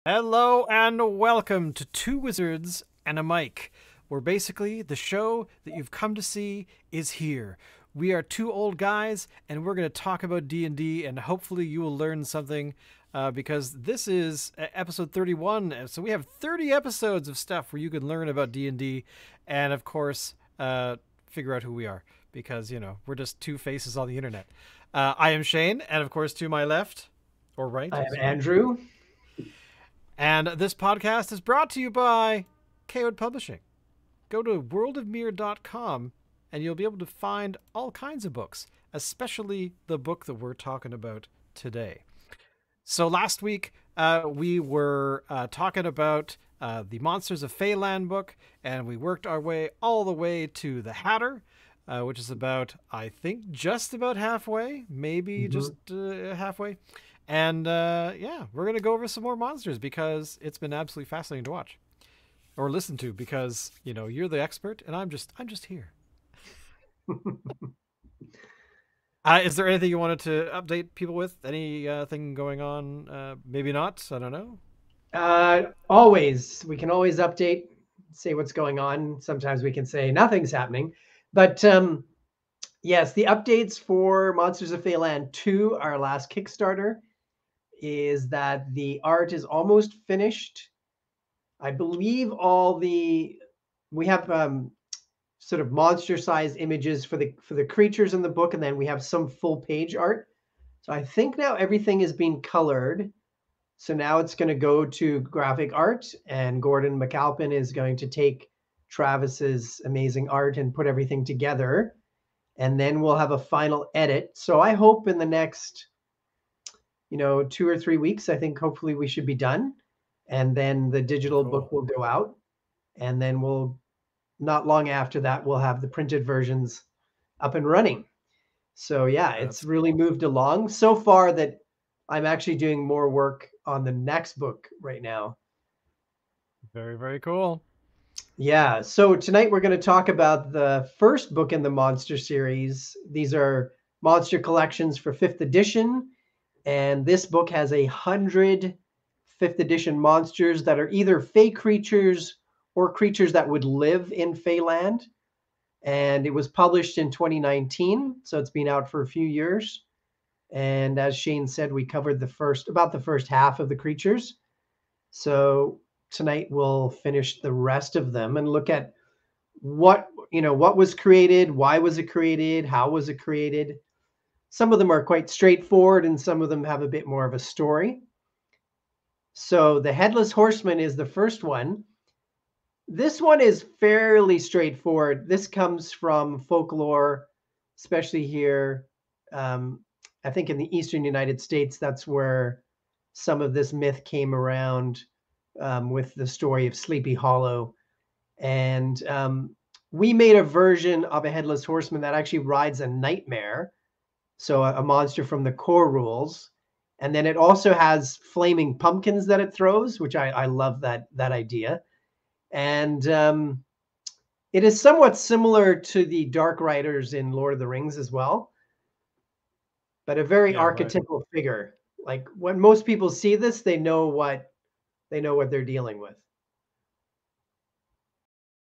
Hello and welcome to Two Wizards and a Mic, where basically the show that you've come to see is here. We are two old guys, and we're going to talk about D&D, and hopefully you will learn something, because this is episode 31, so we have 30 episodes of stuff where you can learn about D&D, and of course, figure out who we are, because, you know, we're just two faces on the internet. I am Shane, and of course, to my left, or right. I am Andrew. And this podcast is brought to you by Cawood Publishing. Go to worldofmere.com and you'll be able to find all kinds of books, especially the book that we're talking about today. So last week, we were talking about the Monsters of Feyland book, and we worked our way all the way to the Hatter, which is about, I think, just about halfway, maybe just halfway. And yeah, we're going to go over some more monsters because it's been absolutely fascinating to watch or listen to, because, you know, you're the expert and I'm just here. Is there anything you wanted to update people with? Anything going on? Maybe not. I don't know. Always. We can always update, say what's going on. Sometimes we can say nothing's happening. But yes, the updates for Monsters of Feyland 2, our last Kickstarter, is that the art is almost finished. I believe we have sort of monster-sized images for the creatures in the book, and then we have some full-page art. So I think now everything is being colored. So now it's going to go to graphic art, and Gordon McAlpin is going to take Travis's amazing art and put everything together, and then we'll have a final edit. So I hope in the next 2 or 3 weeks, I think hopefully we should be done. And then the digital book will go out. And then not long after that, we'll have the printed versions up and running. So yeah, it's really moved along so far that I'm actually doing more work on the next book right now. Very, very cool. Yeah. So tonight we're going to talk about the first book in the Monster series. These are Monster Collections for 5th edition. And this book has 100 5th edition monsters that are either fey creatures or creatures that would live in Feyland. And it was published in 2019, so it's been out for a few years. And as Shane said, we covered about the first half of the creatures. So tonight we'll finish the rest of them and look at what was created, why was it created, how was it created. Some of them are quite straightforward, and some of them have a bit more of a story. So the Headless Horseman is the first one. This one is fairly straightforward. This comes from folklore, especially here. I think in the eastern United States, that's where some of this myth came around, with the story of Sleepy Hollow. And we made a version of a Headless Horseman that actually rides a nightmare. So a monster from the core rules. And then it also has flaming pumpkins that it throws, which I love that idea. And it is somewhat similar to the Dark Riders in Lord of the Rings as well, but a very archetypal figure. Like when most people see this, they know what they're dealing with.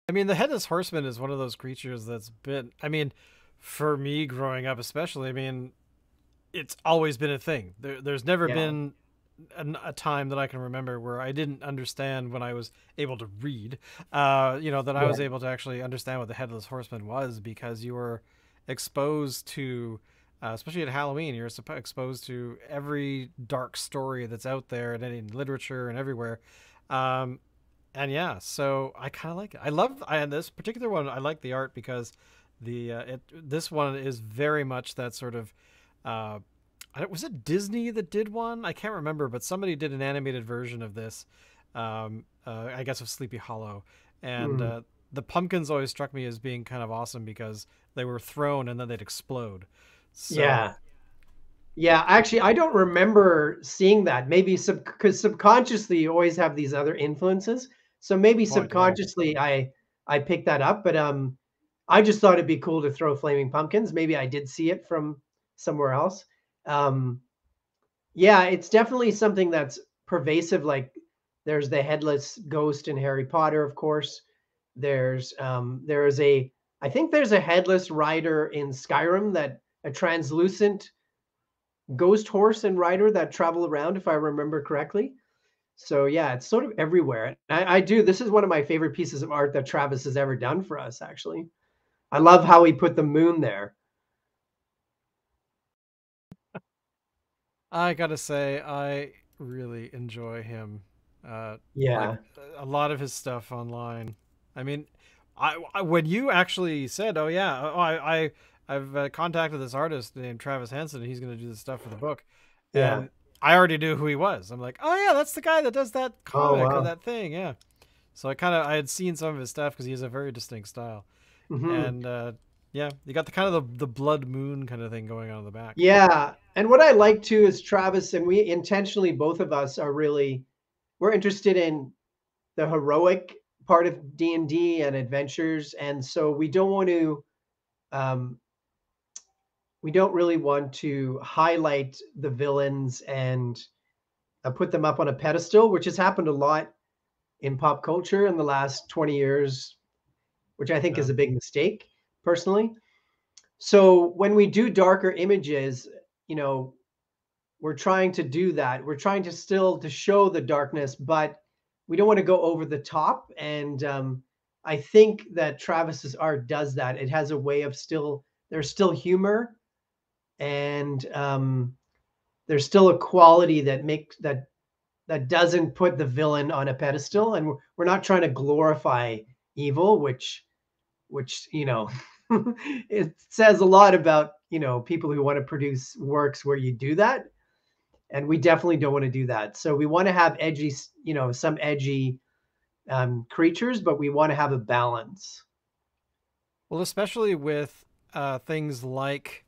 I mean, the Headless Horseman is one of those creatures that's been, I mean, for me growing up especially, I mean, it's always been a thing. There's never been a time that I can remember where I didn't understand when I was able to read, that I was able to actually understand what the Headless Horseman was, because you were exposed to, especially at Halloween, you're exposed to every dark story that's out there and in literature and everywhere. And yeah, so I kind of like it. This particular one, I like the art because this one is very much that sort of, was it Disney that did one? I can't remember, but somebody did an animated version of this, I guess of Sleepy Hollow. And the pumpkins always struck me as being kind of awesome because they were thrown and then they'd explode. So, yeah. Actually, I don't remember seeing that. Maybe because subconsciously you always have these other influences. So maybe subconsciously I picked that up. But I just thought it'd be cool to throw flaming pumpkins. Maybe I did see it from somewhere else. Yeah, it's definitely something that's pervasive. Like There's the headless ghost in Harry Potter, of course. There is a I think there's a headless rider in Skyrim, that a translucent ghost horse and rider that travel around, if I remember correctly. So yeah, it's sort of everywhere. I do. This is one of my favorite pieces of art that Travis has ever done for us. Actually, I love how he put the moon there. I gotta say, I really enjoy him. Like Yeah, a lot of his stuff online. I mean, when you actually said, "Oh yeah, I've contacted this artist named Travis Henson, and he's going to do the stuff for the book," yeah. and I already knew who he was. I'm like, "Oh yeah, that's the guy that does that Oh comic or wow. that thing." Yeah. So I had seen some of his stuff because he has a very distinct style, Hmm. and yeah, you got the kind of the blood moon kind of thing going on in the back. Yeah, and what I like too is Travis and we intentionally, both of us are really, we're interested in the heroic part of D&D and adventures, and so um, we don't really want to highlight the villains and put them up on a pedestal, which has happened a lot in pop culture in the last 20 years, which I think Yeah. is a big mistake personally. So when we do darker images, you know, we're trying to do that. We're trying to still to show the darkness, but we don't want to go over the top. And I think that Travis's art does that. It has a way of still, there's still humor, and there's still a quality that makes that doesn't put the villain on a pedestal, and we're not trying to glorify evil, which it says a lot about people who want to produce works where you do that, and we definitely don't want to do that. So we want to have edgy, some edgy creatures, but we want to have a balance. Well, especially with things like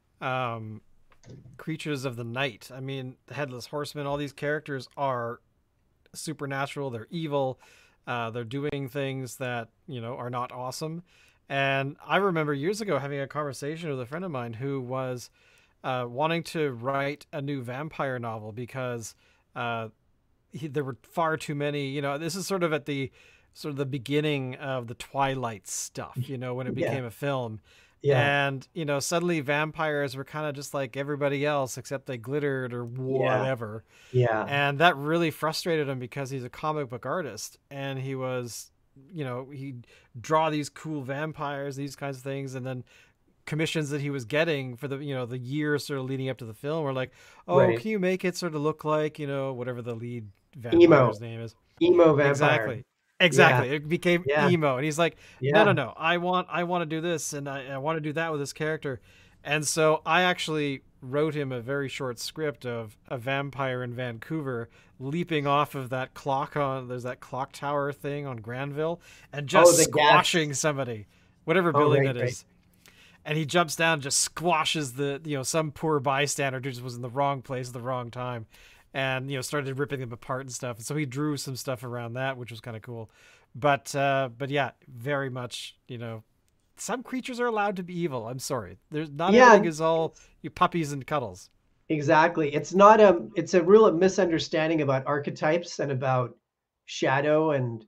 creatures of the night. I mean, the headless horseman. All these characters are supernatural. They're evil. They're doing things that are not awesome. And I remember years ago having a conversation with a friend of mine who was wanting to write a new vampire novel because there were far too many. This is sort of the beginning of the Twilight stuff. When it Yeah, became a film, yeah, and suddenly vampires were kind of just like everybody else, except they glittered or yeah, whatever, yeah. and that really frustrated him because he's a comic book artist and he'd draw these cool vampires, these kinds of things, and then commissions that he was getting for the years sort of leading up to the film were like, oh, Right. can you make it sort of look like whatever the lead Emo, vampire's name is. emo vampire. Exactly. Yeah, Exactly. It became yeah, emo. And he's like, no, no, yeah. no. I want to do this, and I want to do that with this character. And so I actually wrote him a very short script of a vampire in Vancouver leaping off of that there's that clock tower thing on Granville, and Oh, just the gas. squashing somebody, whatever Oh, building right, that right. is. And he jumps down and just squashes some poor bystander who just was in the wrong place at the wrong time, and started ripping them apart and stuff. And so he drew some stuff around that, which was kind of cool. But yeah, very much, some creatures are allowed to be evil. I'm sorry, there's not everything Yeah, is all you puppies and cuddles. exactly. It's a real misunderstanding about archetypes and about shadow, and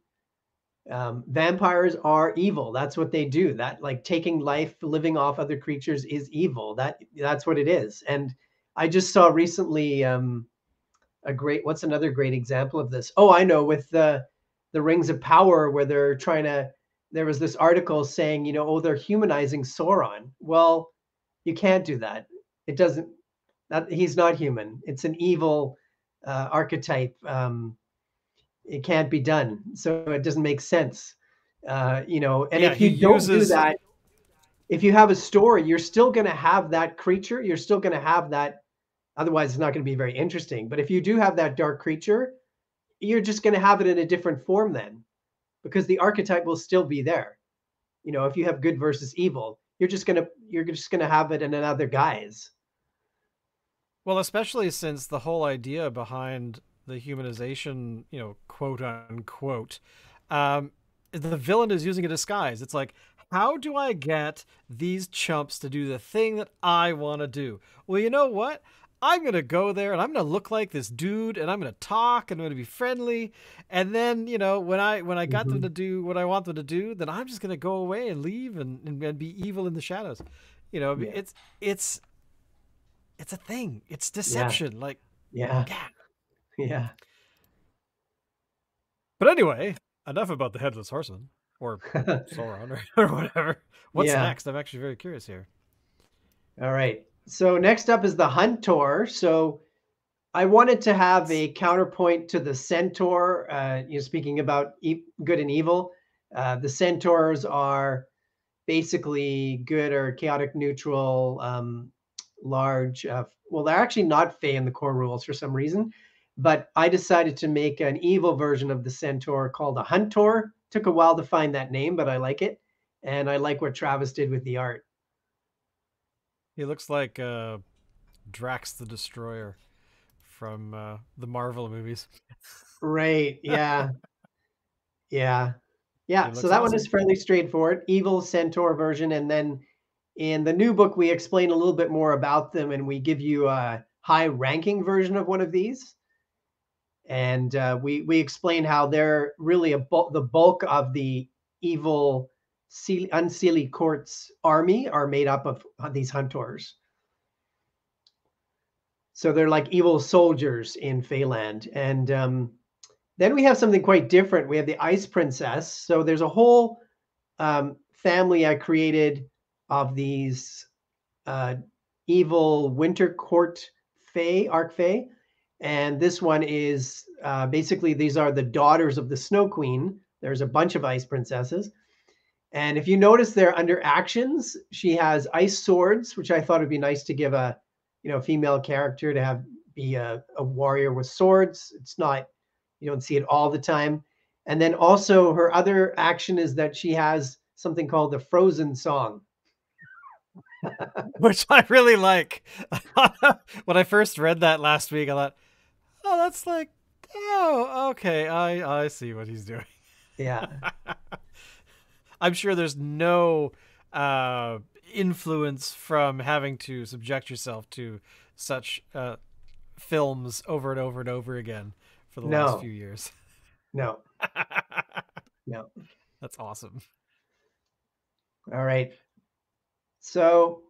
vampires are evil. That's what they do. That, like, taking life, living off other creatures is evil. That's what it is. And I just saw recently what's another great example of this? Oh, I know, with the Rings of Power, where there was this article saying, oh, they're humanizing Sauron. Well, you can't do that. It doesn't that He's not human. It's an evil archetype. It can't be done. So it doesn't make sense. And Yeah, if he you don't do uses. that, if you have a story, you're still going to have that creature. You're still going to have that. Otherwise, it's not going to be very interesting. But if you do have that dark creature, you're just going to have it in a different form then, because the archetype will still be there. If you have good versus evil, you're just gonna have it in another guise. Well, especially since the whole idea behind the humanization, quote unquote, um, the villain is using a disguise. It's like, how do I get these chumps to do the thing that I want to do? Well, you know what? I'm gonna go there and I'm gonna look like this dude and I'm gonna talk and I'm gonna be friendly. And then, you know, when I got them to do what I want them to do, then I'm just gonna go away and leave and be evil in the shadows. You know, Yeah. it's it's a thing. It's Yeah. deception. Like, Yeah. yeah. Yeah. But anyway, enough about the headless horseman or Sauron or whatever. What's Yeah. next? I'm actually very curious here. All right. So next up is the Huntor. So I wanted to have a counterpoint to the Centaur. Speaking about good and evil, the Centaurs are basically good or chaotic neutral, large. Well, they're actually not Fey in the core rules for some reason, but I decided to make an evil version of the Centaur called a Huntor. Took a while to find that name, but I like it, and I like what Travis did with the art. He looks like Drax the Destroyer from the Marvel movies. Right? Yeah. Yeah. He Yeah. So looks that one is awesome. fairly straightforward. Evil Centaur version, and then in the new book, we explain a little bit more about them, and we give you a high ranking version of one of these. And we explain how they're really the bulk of the evil Unseelie Court's army are made up of these Huntors. So they're like evil soldiers in Feyland. And then we have something quite different. We have the Ice Princess. So there's a whole family I created of these evil Winter Court Fae, Arc Fae. And this one is basically these are the daughters of the Snow Queen. There's a bunch of ice princesses. And if you notice there under actions, she has ice swords, which I thought would be nice to give a female character to have be a warrior with swords. It's not, you don't see it all the time. And then also her other action is that she has something called the Frozen Song. Which I really like. When I first read that last week, I thought, oh, that's like, oh, okay, I see what he's doing. Yeah. I'm sure there's no influence from having to subject yourself to such films over and over and over again for the last few years. No. No. That's awesome. All right. So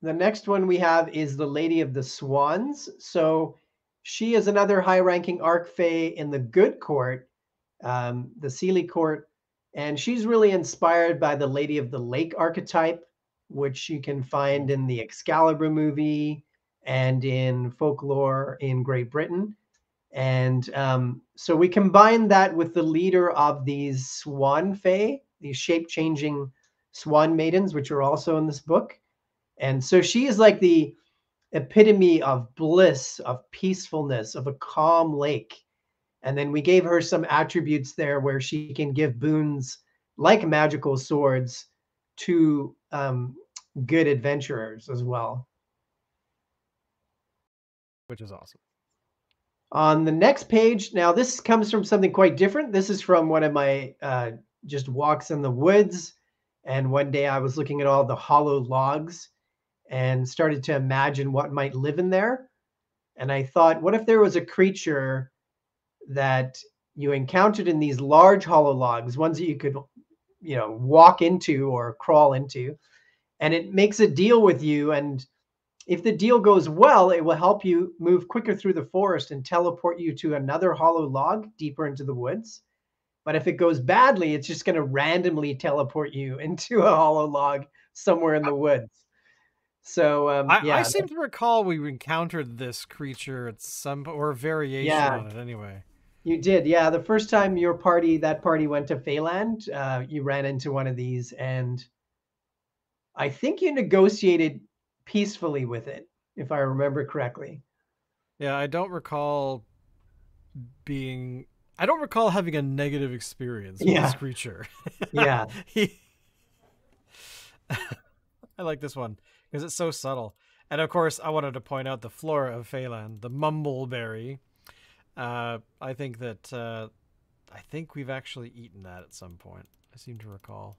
the next one we have is the Lady of the Swans. So she is another high-ranking Archfey in the Good Court, the Seelie Court, and she's really inspired by the Lady of the Lake archetype, which you can find in the Excalibur movie and in folklore in Great Britain. And so we combine that with the leader of these Swan Fae, these shape-changing swan maidens, which are also in this book. And so she is like the epitome of bliss, of peacefulness, of a calm lake. And then we gave her some attributes there where she can give boons like magical swords to good adventurers as well. Which is awesome. On the next page, now this comes from something quite different. This is from one of my just walks in the woods. And one day I was looking at all the hollow logs and started to imagine what might live in there. And I thought, what if there was a creature that you encountered in these large hollow logs, ones that you could, walk into or crawl into, and it makes a deal with you. And if the deal goes well, it will help you move quicker through the forest and teleport you to another hollow log deeper into the woods. But if it goes badly, it's just going to randomly teleport you into a hollow log somewhere in the woods. So I seem to recall we encountered this creature at some or variation on it anyway. You did, yeah. The first time that party went to Feyland, you ran into one of these, and I think you negotiated peacefully with it, if I remember correctly. Yeah, I don't recall having a negative experience with this creature. Yeah. I like this one because it's so subtle. And of course, I wanted to point out the flora of Feyland, the mumbleberry. I think we've actually eaten that at some point. I seem to recall.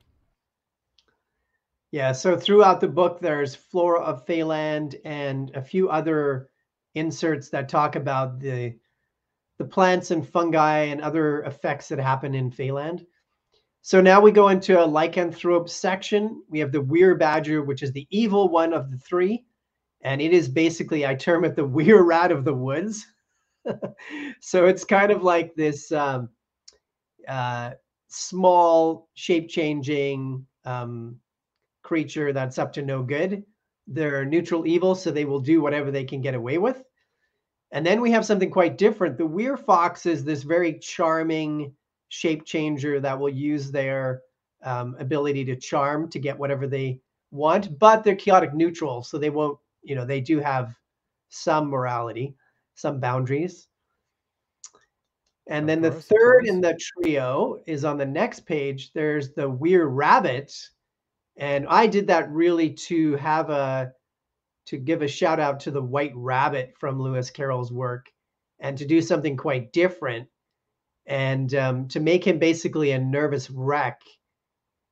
Yeah, so throughout the book, there's flora of Feyland and a few other inserts that talk about the plants and fungi and other effects that happen in Feyland. So now we go into a lycanthrope section. We have the weir badger, which is the evil one of the three. And it is basically, I term it the weir rat of the woods. So it's kind of like this small, shape-changing creature that's up to no good. They're neutral evil, so they will do whatever they can get away with. And then we have something quite different. The weir fox is this very charming shape changer that will use their ability to charm to get whatever they want, but they're chaotic neutral, so they won't, they do have some morality, some boundaries. And then the third in the trio is on the next page. There's the weir rabbit. And I did that really to give a shout out to the White Rabbit from Lewis Carroll's work, and to do something quite different, and to make him basically a nervous wreck.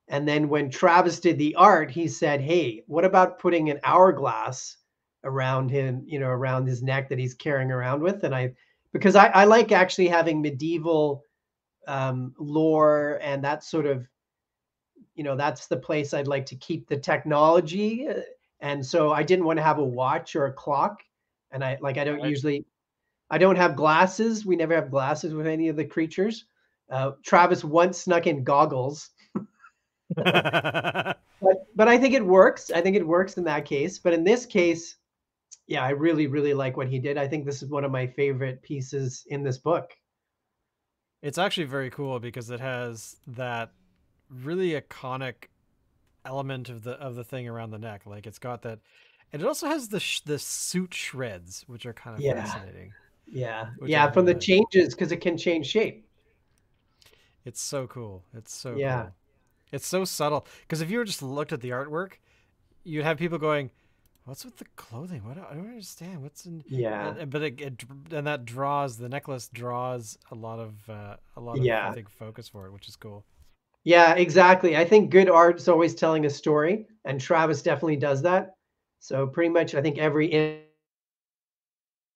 And then when Travis did the art, he said, "Hey, what about putting an hourglass around him, around his neck that he's carrying around with?" And because I like actually having medieval lore, and that sort of, that's the place I'd like to keep the technology. And so I didn't want to have a watch or a clock. And I don't have glasses. We never have glasses with any of the creatures. Travis once snuck in goggles. but I think it works. I think it works in that case. But in this case, yeah, I really, really like what he did. I think this is one of my favorite pieces in this book. It's actually very cool because it has that really iconic element of the thing around the neck. Like it's got that, and it also has the suit shreds, which are kind of fascinating. Yeah, from the changes, because it can change shape. It's so cool. It's so cool. It's so subtle, because if you were just looked at the artwork, you'd have people going, "What's with the clothing? What, I don't understand. What's in?" But and that draws, the necklace draws a lot of I think focus for it, which is cool. Yeah, exactly. I think good art is always telling a story, and Travis definitely does that. So pretty much, I think every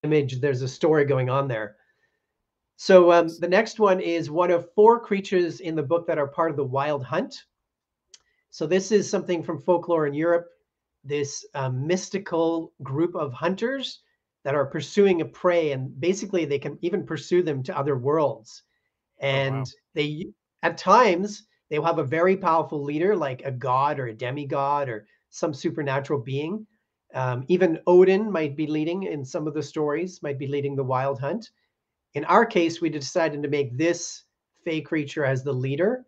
image, there's a story going on there. So the next one is one of 4 creatures in the book that are part of the Wild Hunt. So this is something from folklore in Europe, this mystical group of hunters that are pursuing a prey, and basically they can even pursue them to other worlds. And they, at times, they will have a very powerful leader, like a god or a demigod or some supernatural being. Even Odin might be leading in some of the stories, might be leading the Wild Hunt. In our case, we decided to make this fey creature as the leader,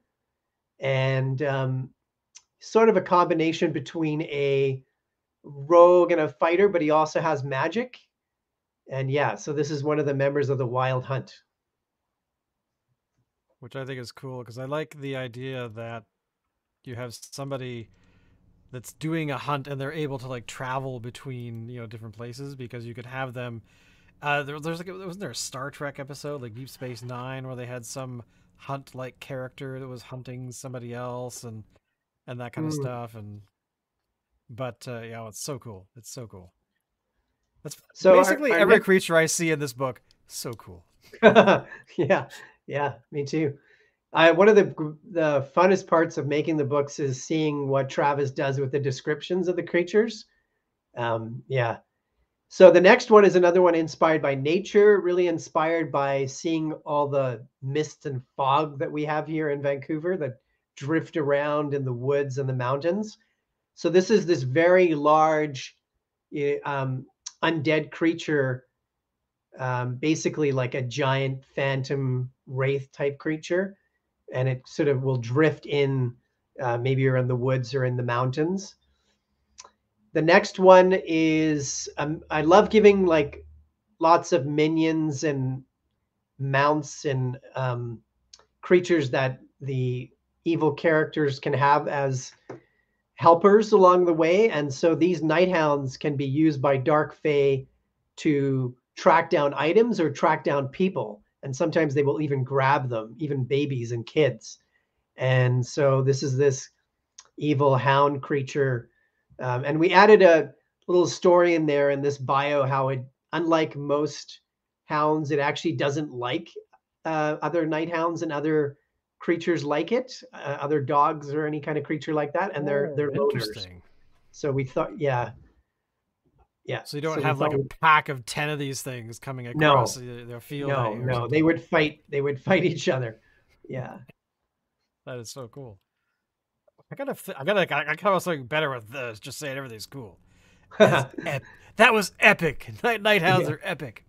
and sort of a combination between a rogue and a fighter, but he also has magic. And yeah, so this is one of the members of the Wild Hunt. Which I think is cool, because I like the idea that you have somebody that's doing a hunt and they're able to like travel between different places, because you could have them. There's like, wasn't there a Star Trek episode like Deep Space Nine where they had some hunt like character that was hunting somebody else and that kind of stuff, but it's so cool. It's so cool. That's so basically every creature I see in this book. So cool. Yeah, me too. One of the funnest parts of making the books is seeing what Travis does with the descriptions of the creatures. So the next one is another one inspired by nature, really inspired by seeing all the mist and fog that we have here in Vancouver that drift around in the woods and the mountains. So this is this very large undead creature, basically like a giant phantom wraith type creature. And it sort of will drift in, maybe you're in the woods or in the mountains. The next one is, I love giving like lots of minions and mounts and creatures that the evil characters can have as helpers along the way. And so these night hounds can be used by Dark Fae to track down items or track down people. And sometimes they will even grab them, even babies and kids. And so this is this evil hound creature. And we added a little story in there in this bio, how unlike most hounds, it actually doesn't like other night hounds and other creatures like it, other dogs or any kind of creature like that, and they're Oh, loners. interesting. So we thought, yeah, yeah. So you don't So we have like thought, a pack of 10 of these things coming across no, the field at no, you or no. They something. would fight. They would fight each other. Yeah. That is so cool. I gotta come up with something better with this. Just saying everything's cool. That was epic. Night hounds Yeah. are epic.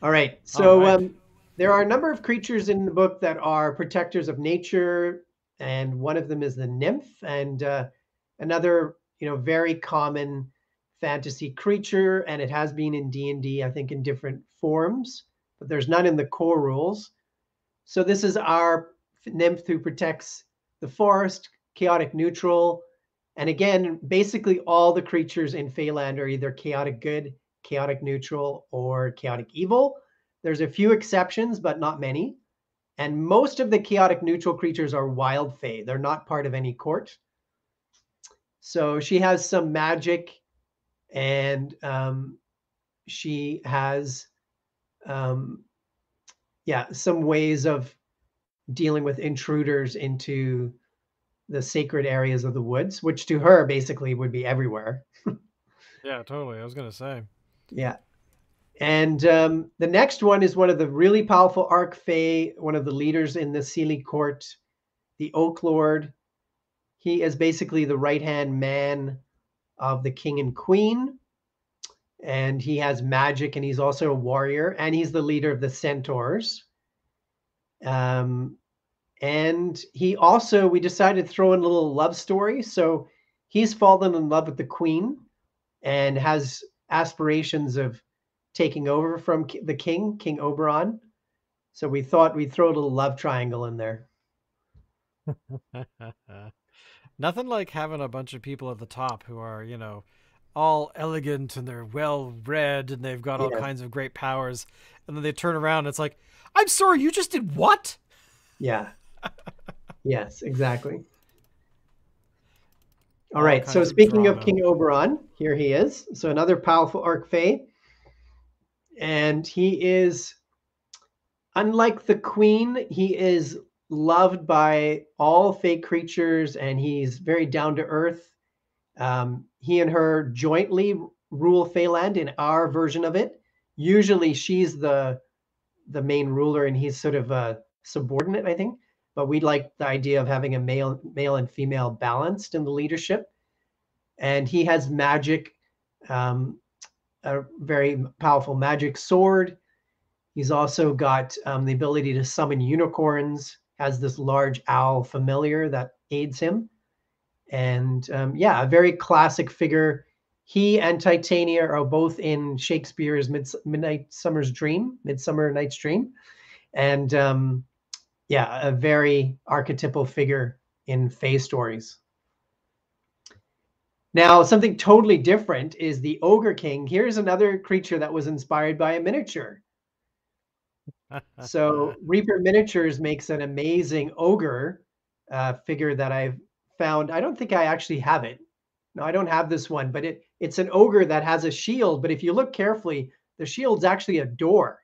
All right. All So right. there are a number of creatures in the book that are protectors of nature, and one of them is the nymph, and another, very common fantasy creature, and it has been in D&D, I think, in different forms, but there's none in the core rules. So this is our nymph who protects the forest, chaotic neutral, and again, basically all the creatures in Feyland are either chaotic good, chaotic neutral, or chaotic evil. There's a few exceptions, but not many. And most of the chaotic neutral creatures are wild fey. They're not part of any court. So she has some magic, and she has, um, yeah, some ways of dealing with intruders into the sacred areas of the woods, which to her basically would be everywhere. Yeah, totally. I was gonna say. Yeah. And the next one is one of the really powerful Arc Fae, one of the leaders in the Seelie court, the Oak Lord. He is basically the right hand man of the king and queen. And he has magic, and he's also a warrior, and he's the leader of the centaurs. Um, and he also, we decided to throw in a little love story. So he's fallen in love with the queen and has aspirations of taking over from the king, King Oberon. So we thought we'd throw a little love triangle in there. Nothing like having a bunch of people at the top who are, all elegant and they're well read and they've got all Yeah. kinds of great powers. And then they turn around and it's like, I'm sorry, you just did what? Yeah. Yes, exactly. All All right. So kinds of speaking of drama. King Oberon, here he is. So another powerful Arc Fae. And he is, unlike the queen, he is loved by all fake creatures, and he's very down to earth. He and her jointly rule Feyland in our version of it. Usually she's the main ruler and he's sort of a subordinate, I think. But we like the idea of having a male and female balanced in the leadership. And he has magic, a very powerful magic sword. He's also got the ability to summon unicorns, has this large owl familiar that aids him. And yeah, a very classic figure. He and Titania are both in Shakespeare's Midsummer Night's Dream. And yeah, a very archetypal figure in Fae stories. Now, something totally different is the Ogre King. Here's another creature that was inspired by a miniature. So Reaper Miniatures makes an amazing ogre figure that I've found. I don't think I actually have it. No, I don't have this one, but it's an ogre that has a shield. But if you look carefully, the shield's actually a door.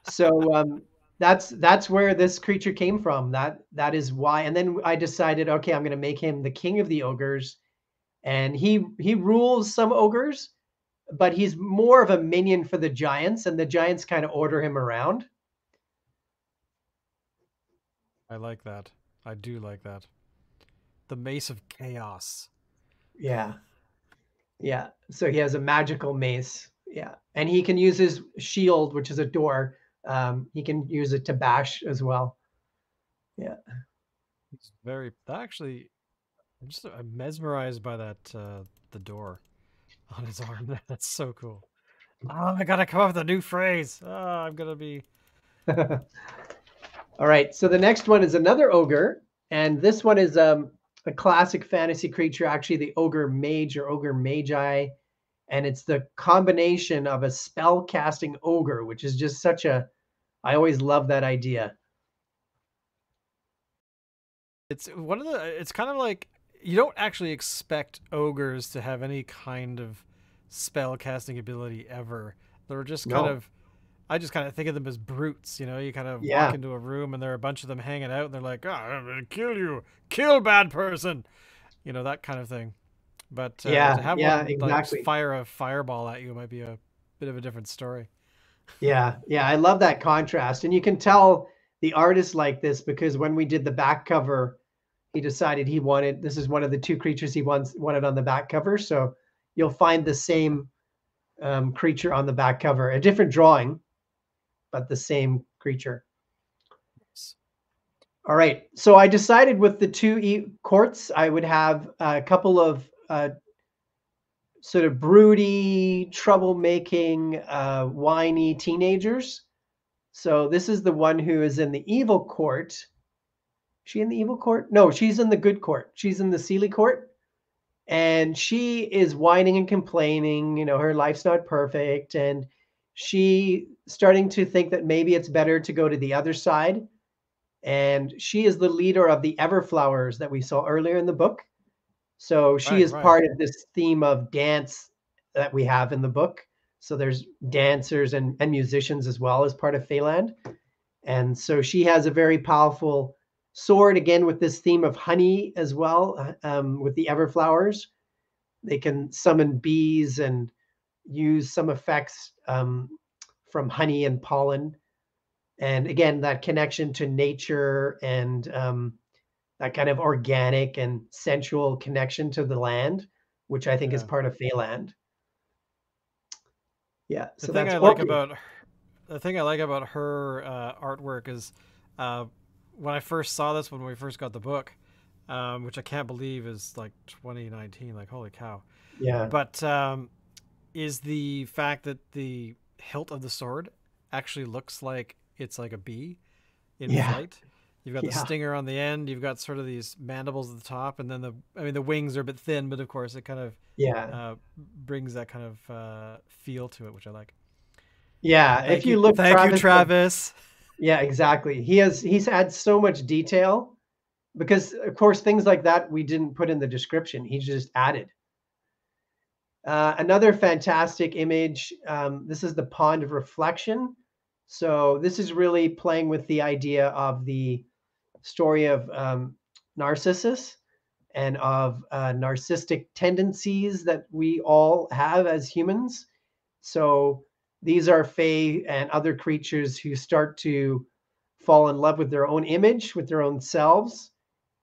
So that's where this creature came from. That is why. And then I decided, okay, I'm going to make him the king of the ogres, and he rules some ogres, but he's more of a minion for the giants, and the giants kind of order him around. I like that. I do like that. The Mace of Chaos. Yeah. Yeah. So he has a magical mace. Yeah. And he can use his shield, which is a door. He can use it to bash as well. Yeah. It's very actually I'm mesmerized by that the door on his arm. That's so cool. Oh, I gotta come up with a new phrase. Oh, I'm gonna be All right. So the next one is another ogre. And this one is a classic fantasy creature, actually, the ogre mage or ogre magi. And it's the combination of a spell casting ogre, which is just I always love that idea. it's kind of like you don't actually expect ogres to have any kind of spell casting ability ever. They're just kind No. of, I just kind of think of them as brutes. You know, you kind of walk Yeah. into a room and there are a bunch of them hanging out, and they're like, "Oh, I'm gonna kill you, kill bad person," you know, that kind of thing. But to Yeah. have Yeah. one like Exactly. fire a fireball at you might be a bit of a different story. Yeah. Yeah. I love that contrast, and you can tell the artist like this because when we did the back cover, he decided he wanted this is one of the two creatures he wanted on the back cover. So you'll find the same creature on the back cover, a different drawing, but the same creature. All right. So I decided with the two courts, I would have a couple of sort of broody, troublemaking, whiny teenagers. So this is the one who is in the evil court. Is she in the evil court? No, she's in the good court. She's in the Seelie court. And she is whining and complaining. You know, her life's not perfect. And she starting to think that maybe it's better to go to the other side. And she is the leader of the Everflowers that we saw earlier in the book. So she Right, is right. part of this theme of dance that we have in the book. So there's dancers and musicians as well as part of Feyland. And so she has a very powerful sword, again, with this theme of honey as well, with the Everflowers. They can summon bees and use some effects from honey and pollen. And again, that connection to nature and that kind of organic and sensual connection to the land, which I think is Yeah. part of Feyland. Yeah, The so thing that's I like Orchid. about the thing I like about her artwork is uh, when I first saw this when we first got the book, which I can't believe is like 2019. Like holy cow! Yeah, But is the fact that the hilt of the sword actually looks like it's like a bee in yeah, flight. You've got the yeah, stinger on the end. You've got sort of these mandibles at the top, and then the wings are a bit thin, but of course it kind of yeah, brings that kind of feel to it, which I like. yeah. If you look, Thank you, Travis, Travis. yeah, exactly. He's had so much detail because, of course, things like that we didn't put in the description. He just added. Another fantastic image. This is the pond of reflection. So this is really playing with the idea of the story of Narcissus and of narcissistic tendencies that we all have as humans. So these are fae and other creatures who start to fall in love with their own image, with their own selves.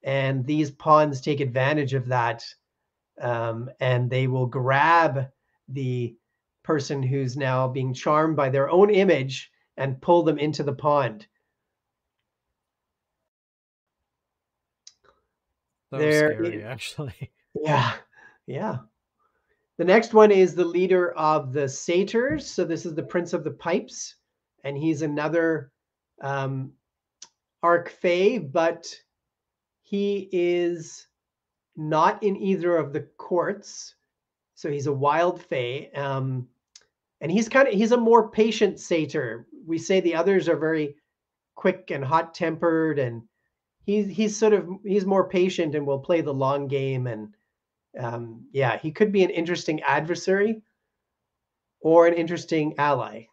And these pawns take advantage of that. And they will grab the person who's now being charmed by their own image and pull them into the pond. So There, scary, actually. yeah, yeah. The next one is the leader of the satyrs. So this is the Prince of the Pipes, and he's another um, Fae, but he is not in either of the courts. So he's a wild Fae, and he's a more patient satyr. We say the others are very quick and hot tempered, and he's more patient and will play the long game. And yeah, he could be an interesting adversary or an interesting ally.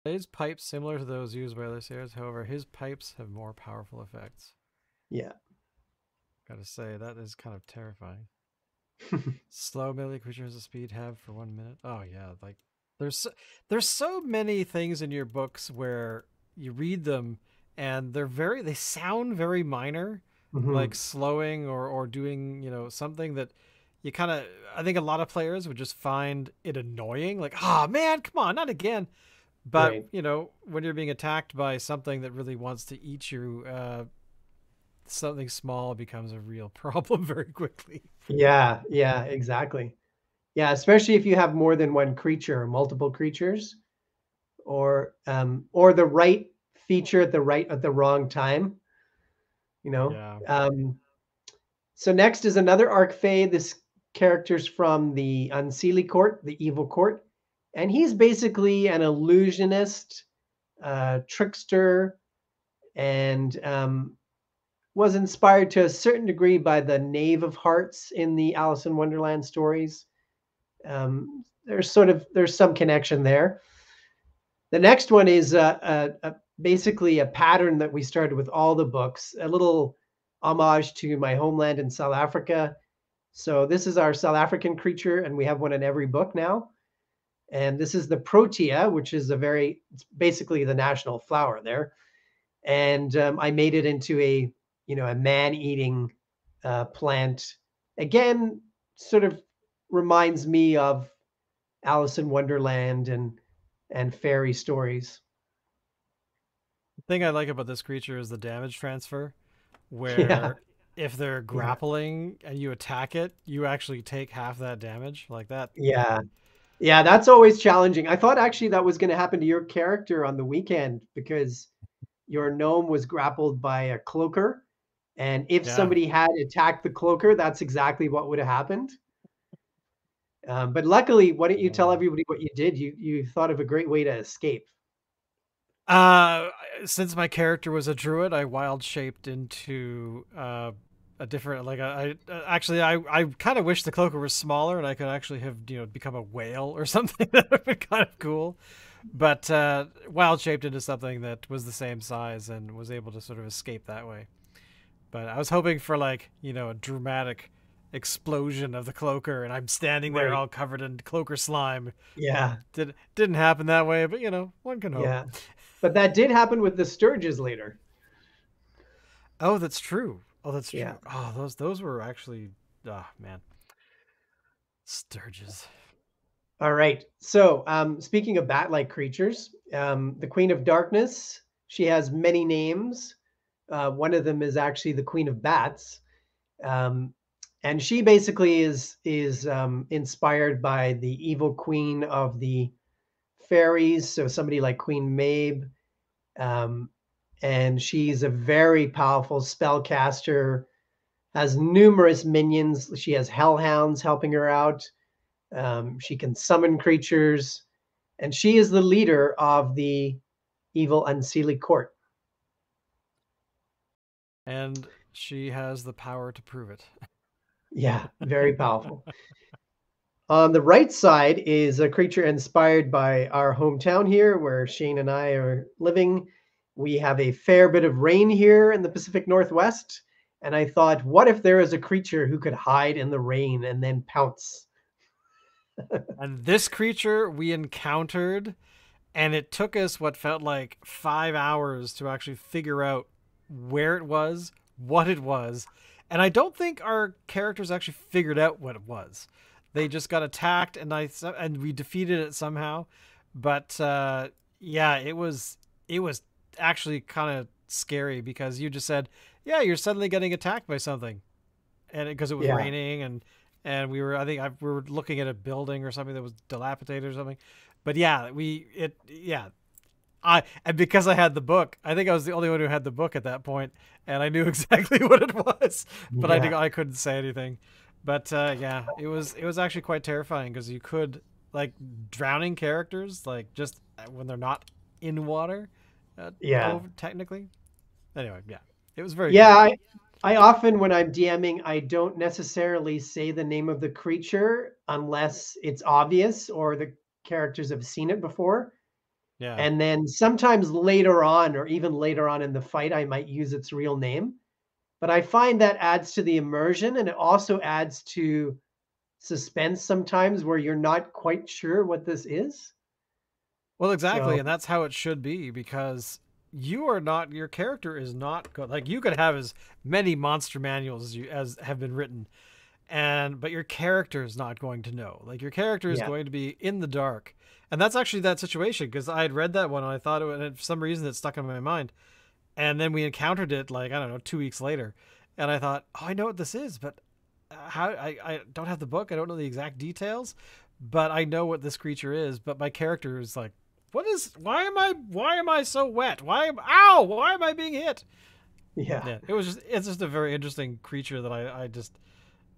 His pipes similar to those used by other sailors. However, his pipes have more powerful effects. Yeah. Gotta say, that is kind of terrifying. Slow melee creatures of speed have for 1 minute. Oh yeah, like there's so many things in your books where you read them and they sound very minor, like Mhm. slowing or doing something that you kind of I think a lot of players would just find it annoying. Like, oh man, come on, not again. But Right. when you're being attacked by something that really wants to eat you, something small becomes a real problem very quickly. Yeah, yeah, exactly. Yeah, especially if you have more than one creature or multiple creatures, or the right feature at the wrong time, you know. Yeah. So next is another Archfey. This character's from the Unseelie court, the evil court, and he's basically an illusionist, trickster, and was inspired to a certain degree by the Knave of Hearts in the Alice in Wonderland stories. There's some connection there. The next one is basically a pattern that we started with all the books, a little homage to my homeland in South Africa. So this is our South African creature, and we have one in every book now. And this is the protea, which is it's basically the national flower there. And I made it into a man-eating plant. Again, sort of reminds me of Alice in Wonderland and fairy stories. The thing I like about this creature is the damage transfer, Yeah, where if they're grappling and you attack it, you actually take half that damage like that. yeah, yeah. That's always challenging. I thought actually that was going to happen to your character on the weekend because your gnome was grappled by a cloaker, and if Yeah. somebody had attacked the cloaker, that's exactly what would have happened. But luckily, why don't you tell everybody what you did? You thought of a great way to escape. Uh, since my character was a druid, I wild shaped into a different I kind of wish the cloaker was smaller and I could actually have become a whale or something. That would be kind of cool. But wild shaped into something that was the same size and was able to sort of escape that way. But I was hoping for a dramatic explosion of the cloaker, and I'm standing there Right. all covered in cloaker slime. Yeah. Didn't happen that way, but one can hope. Yeah. But that did happen with the Sturges later. Oh, that's true. Oh, that's Yeah. true. Oh, those were actually, man, sturges. All right. So, speaking of bat-like creatures, the Queen of Darkness, she has many names. One of them is actually the Queen of Bats, um, and she basically is inspired by the evil queen of the fairies. So somebody like Queen Mabe, um, and she's a very powerful spellcaster. Has numerous minions. She has hellhounds helping her out. She can summon creatures, and she is the leader of the evil Unseelie court. And she has the power to prove it. Yeah, very powerful. On the right side is a creature inspired by our hometown here, where Shane and I are living. We have a fair bit of rain here in the Pacific Northwest, and I thought, what if there is a creature who could hide in the rain and then pounce? And this creature we encountered, and it took us what felt like 5 hours to actually figure out where it was, what it was. And I don't think our characters actually figured out what it was. They just got attacked, and we defeated it somehow. But yeah, it was actually kind of scary because you just said, yeah, you're suddenly getting attacked by something, and because it was Yeah, raining and we were we were looking at a building or something that was dilapidated or something. But yeah, and because I had the book, I think I was the only one who had the book at that point, and I knew exactly what it was, but yeah, I couldn't say anything. But yeah, it was actually quite terrifying because you could drowning characters just when they're not in water, yeah. technically. Anyway, yeah, it was very Yeah, cool. I often, when I'm DMing, I don't necessarily say the name of the creature unless it's obvious or the characters have seen it before. Yeah. And then sometimes later on, or even later on in the fight, I might use its real name. But I find that adds to the immersion, and it also adds to suspense sometimes where you're not quite sure what this is. Well, exactly, So, and that's how it should be because your character is not good. You could have as many monster manuals as have been written, but your character is not going to know. Your character is yeah, going to be in the dark, and that's actually that situation because I had read that one and I thought and for some reason it stuck in my mind, and then we encountered it I don't know 2 weeks later, and I thought, oh, I know what this is, but how I don't have the book, I don't know the exact details, but I know what this creature is. But my character is like, why am I so wet? Why am I being hit? yeah, Yeah, it's just a very interesting creature that I just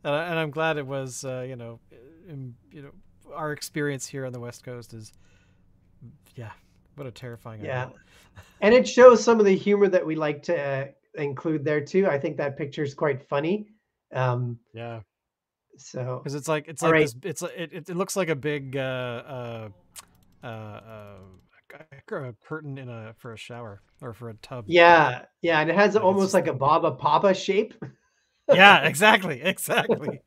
and I'm glad it was our experience here on the West Coast is, yeah, what a terrifying yeah. idea. And it shows some of the humor that we like to include there too. I think that picture is quite funny. Um, Yeah, so, because it's all like right. this. It looks like a big uh, uh, a curtain in a for a shower or for a tub. Yeah, yeah, and it has Like it's almost just like a Baba Papa shape. yeah, exactly, exactly.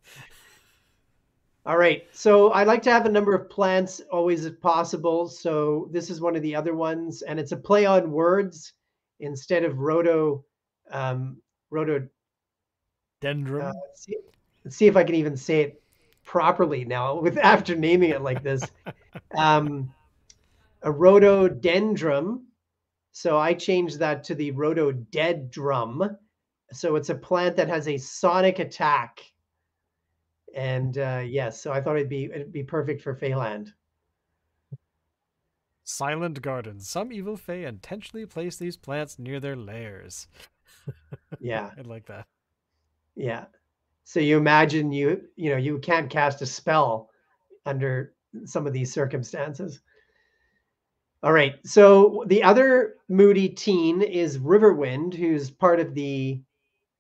All right. So I like to have a number of plants always if possible. So this is one of the other ones, and it's a play on words instead of um, roto. Dendron. Let's see if I can even say it properly now with after naming it like this. Um, a rhododendron. So I changed that to the rhododendron. So it's a plant that has a sonic attack. And yes, so I thought it'd be perfect for Feyland. Silent gardens. Some evil fae intentionally place these plants near their lairs. Yeah, I like that. yeah. So you imagine you can't cast a spell under some of these circumstances. All right. So the other moody teen is Riverwind, who's part of the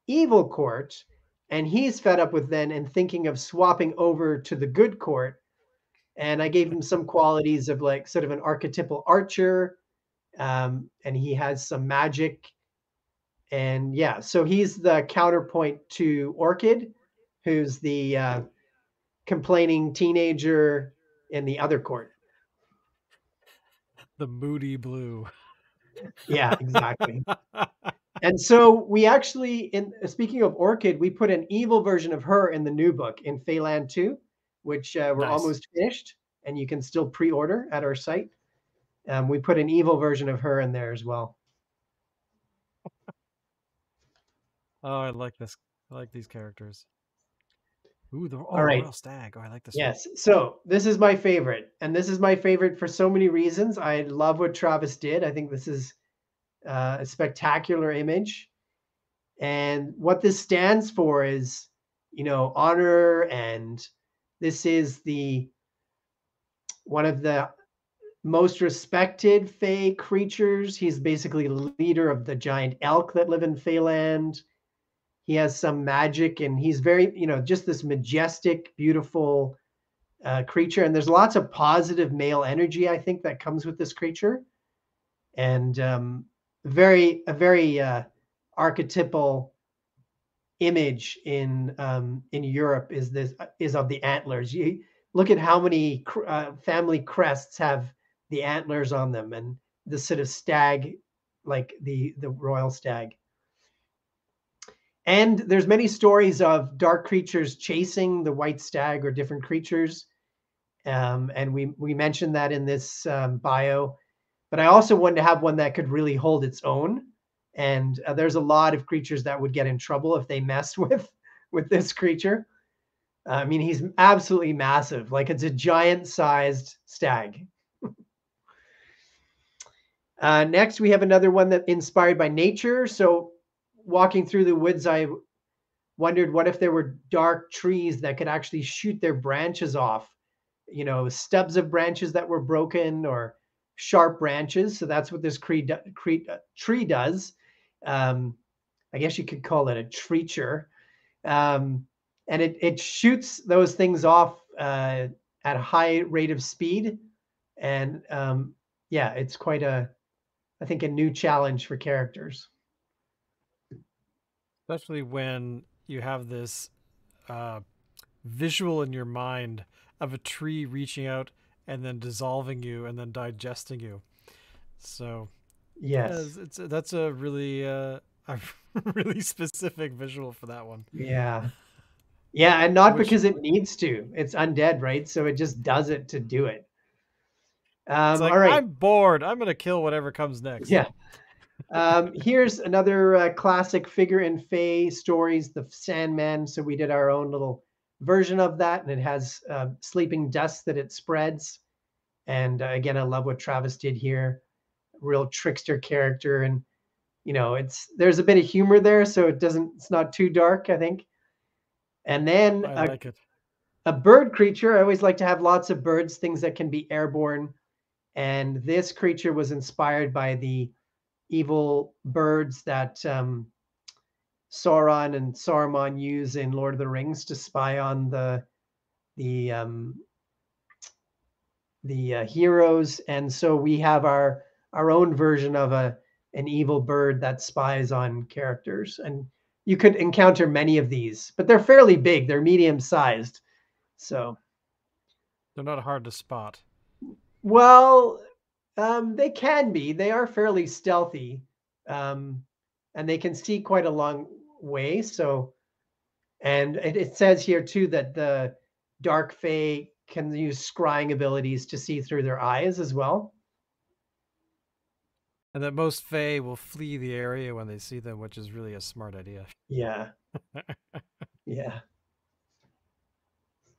evil court, and he's fed up with then and thinking of swapping over to the good court. And I gave him some qualities of like sort of an archetypal archer, and he has some magic. And yeah, so he's the counterpoint to Orchid, who's the complaining teenager in the other court. The moody blue. Yeah, exactly. And so we actually, in speaking of Orchid, we put an evil version of her in the new book in Feyland 2, which we're Nice. almost finished, and you can still pre-order at our site. We put an evil version of her in there as well. Oh, I like this. I like these characters. Ooh, All the right. royal stag. Oh, I like this one. Yes. So this is my favorite, and this is my favorite for so many reasons. I love what Travis did. I think this is a spectacular image. And what this stands for is, honor. And this is the one of the most respected Fey creatures. He's basically leader of the giant elk that live in Feyland. He has some magic, and he's very, just this majestic, beautiful creature. And there's lots of positive male energy, I think, that comes with this creature. And a very archetypal image in Europe is of the antlers. You look at how many family crests have the antlers on them, and the sort of stag, like the royal stag. And there's many stories of dark creatures chasing the white stag or different creatures, and we mentioned that in this bio. But I also wanted to have one that could really hold its own. And there's a lot of creatures that would get in trouble if they messed with this creature. I mean, he's absolutely massive. Like it's a giant-sized stag. Next, we have another one that inspired by nature. So, walking through the woods, I wondered what if there were dark trees that could actually shoot their branches off. Stubs of branches that were broken or sharp branches. So that's what this tree does. I guess you could call it a treacher. And it shoots those things off at a high rate of speed. And yeah, it's quite I think, a new challenge for characters. Especially when you have this uh, visual in your mind of a tree reaching out and then dissolving you and then digesting you. So Yes. that's a really a really specific visual for that one. Yeah. Yeah, and not Which because it needs to. It's undead, right? So it just does it to do it. it's like All right. I'm bored. I'm gonna kill whatever comes next. Yeah. Here's another classic figure in Fey stories, the Sandman. So we did our own little version of that, and it has sleeping dust that it spreads. And again, I love what Travis did here. Real trickster character, and there's a bit of humor there, so it's not too dark, I think. And then I like it. a bird creature. I always like to have lots of birds, things that can be airborne. And this creature was inspired by the evil birds that Sauron and Saruman use in Lord of the Rings to spy on the um, the heroes, and so we have our own version of an evil bird that spies on characters, and you could encounter many of these, but they're fairly big. They're medium sized, so They're not hard to spot. well, they can be. They are fairly stealthy, um, and they can see quite a long way. So, and it says here too that the dark fae can use scrying abilities to see through their eyes as well. And that most Fae will flee the area when they see them, which is really a smart idea. Yeah, yeah,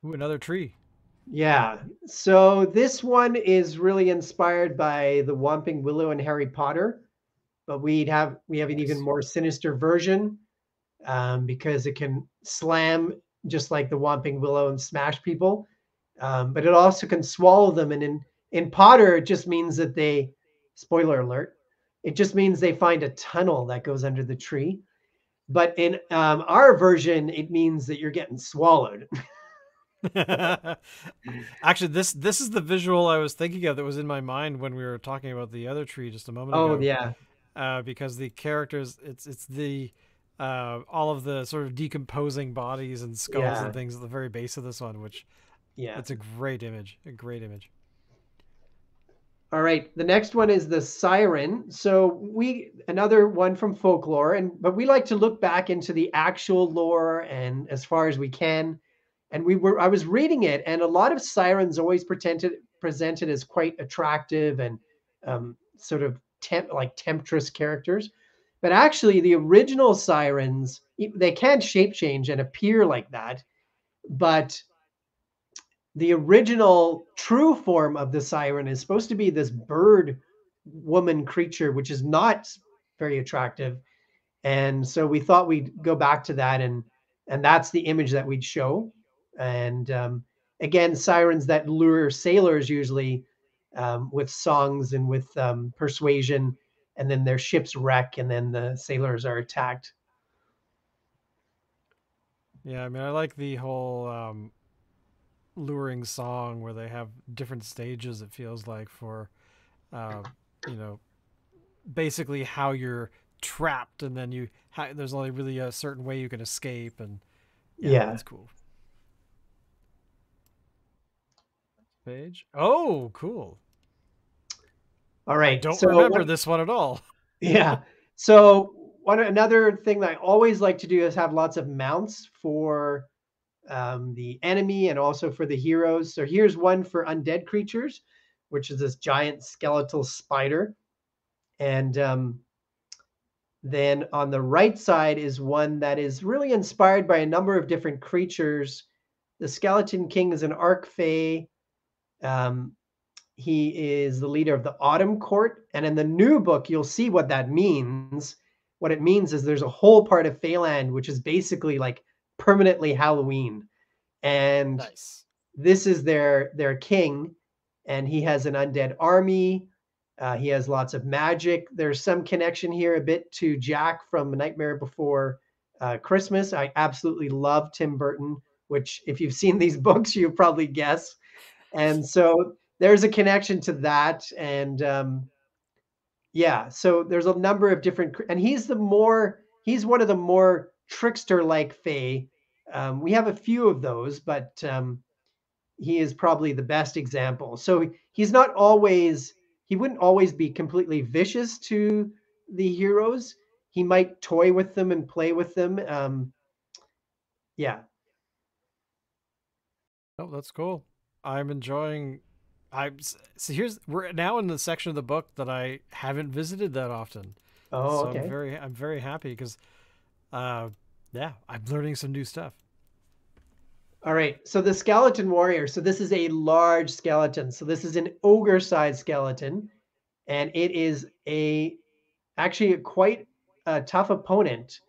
Ooh, another tree. yeah. So this one is really inspired by the Whomping Willow in Harry Potter, but we have an even Nice. more sinister version, because it can slam just like the Whomping Willow and smash people, but it also can swallow them. And in Potter, it just means that they, spoiler alert, it just means they find a tunnel that goes under the tree. But in our version, it means that you're getting swallowed. Actually, this is the visual I was thinking of that was in my mind when we were talking about the other tree just a moment Oh ago. yeah, Because the characters, it's the all of the sort of decomposing bodies and skulls and yeah, things at the very base of this one, which yeah. it's a great image, a great image. All right, the next one is the siren. So we another one from folklore, and but we like to look back into the actual lore and as far as we can. And I was reading it, and a lot of sirens always presented as quite attractive and sort of like temptress characters. But actually, the original sirens, they can shape change and appear like that. But the original true form of the siren is supposed to be this bird woman creature, which is not very attractive. And so we thought we'd go back to that, and that's the image that we'd show. And again, sirens that lure sailors usually, with songs and with persuasion, and then their ships wreck, and then the sailors are attacked. Yeah, I mean, I like the whole luring song where they have different stages. It feels like for uh, you know, basically how you're trapped, and then there's only really a certain way you can escape, and yeah, Yeah. that's cool. Page. Oh, cool. All I right. don't So remember what? this one at all. Yeah. So another thing that I always like to do is have lots of mounts for the enemy and also for the heroes. So here's one for undead creatures, which is this giant skeletal spider. And then on the right side is one that is really inspired by a number of different creatures. The Skeleton King is an Archfey. Um, he is the leader of the Autumn Court. And in the new book, you'll see what that means. What it means is there's a whole part of Feyland which is basically like permanently Halloween. And Nice. this is their king, and he has an undead army. He has lots of magic. There's some connection here a bit to Jack from Nightmare Before Christmas. I absolutely love Tim Burton, which if you've seen these books, you probably guess. And so there's a connection to that. And yeah, so there's a number of different, and he's one of the more trickster like Fae. We have a few of those, but he is probably the best example. So he's not always, he wouldn't always be completely vicious to the heroes. He might toy with them and play with them. Yeah. Oh, that's cool. I'm enjoying. So we're now in the section of the book that I haven't visited that often, Oh, so okay. I'm very happy because, uh, yeah, I'm learning some new stuff. All right. So the skeleton warrior. So this is a large skeleton. So this is an ogre sized skeleton, and it is actually quite a tough opponent.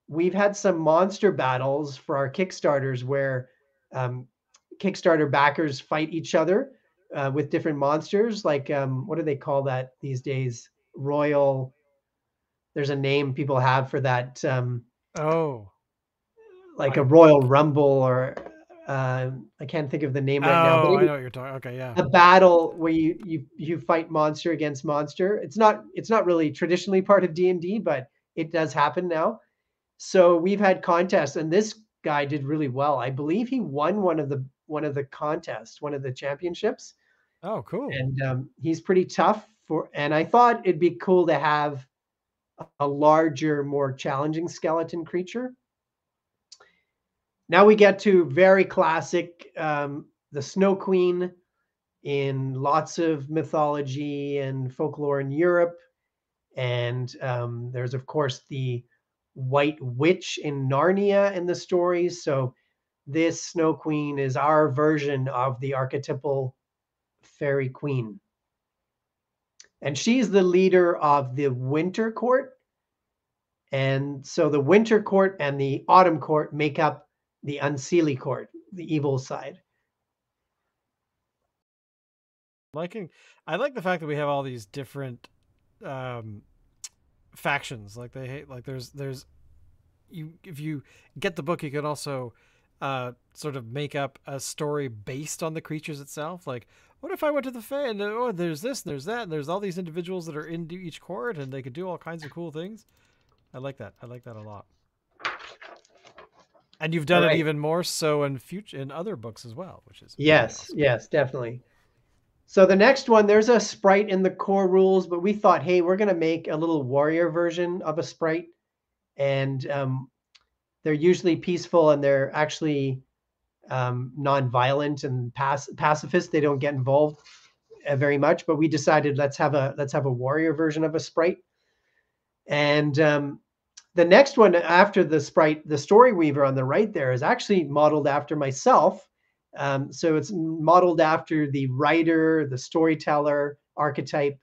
We've had some monster battles for our Kickstarters where um, Kickstarter backers fight each other with different monsters. Like, what do they call that these days? Royal. There's a name people have for that. Oh, like I a Royal Rumble, or I can't think of the name right now. But I know what you're talking. Okay, yeah. a battle where you fight monster against monster. It's not really traditionally part of D&D, but it does happen now. So we've had contests, and this guy did really well. I believe he won one of the contests, one of the championships, Oh, cool. and he's pretty tough for. And I thought it'd be cool to have a larger, more challenging skeleton creature. Now we get to very classic, the Snow Queen in lots of mythology and folklore in Europe. And there's, of course, the White Witch in Narnia in the stories. So this Snow Queen is our version of the archetypal fairy queen. And she's the leader of the Winter Court. And so the Winter Court and the Autumn Court make up the Unseelie Court, the evil side. Liking, I like the fact that we have all these different um, factions. Like they hate, like there's you if you get the book, you can also sort of make up a story based on the creatures itself. Like, what if I went to the Fae and oh, there's this, and there's that, and there's all these individuals that are in each court, and they could do all kinds of cool things. I like that. I like that a lot. And you've done All it right. even more so in future in other books as well, which is Yes, awesome. yes, definitely. So the next one, there's a sprite in the core rules, but we thought, hey, we're going to make a little warrior version of a sprite. And they're usually peaceful, and they're actually non-violent and pacifist. They don't get involved very much. But we decided let's have a warrior version of a sprite. And the next one after the sprite, the story weaver on the right there, is actually modeled after myself. So it's modeled after the writer, the storyteller archetype,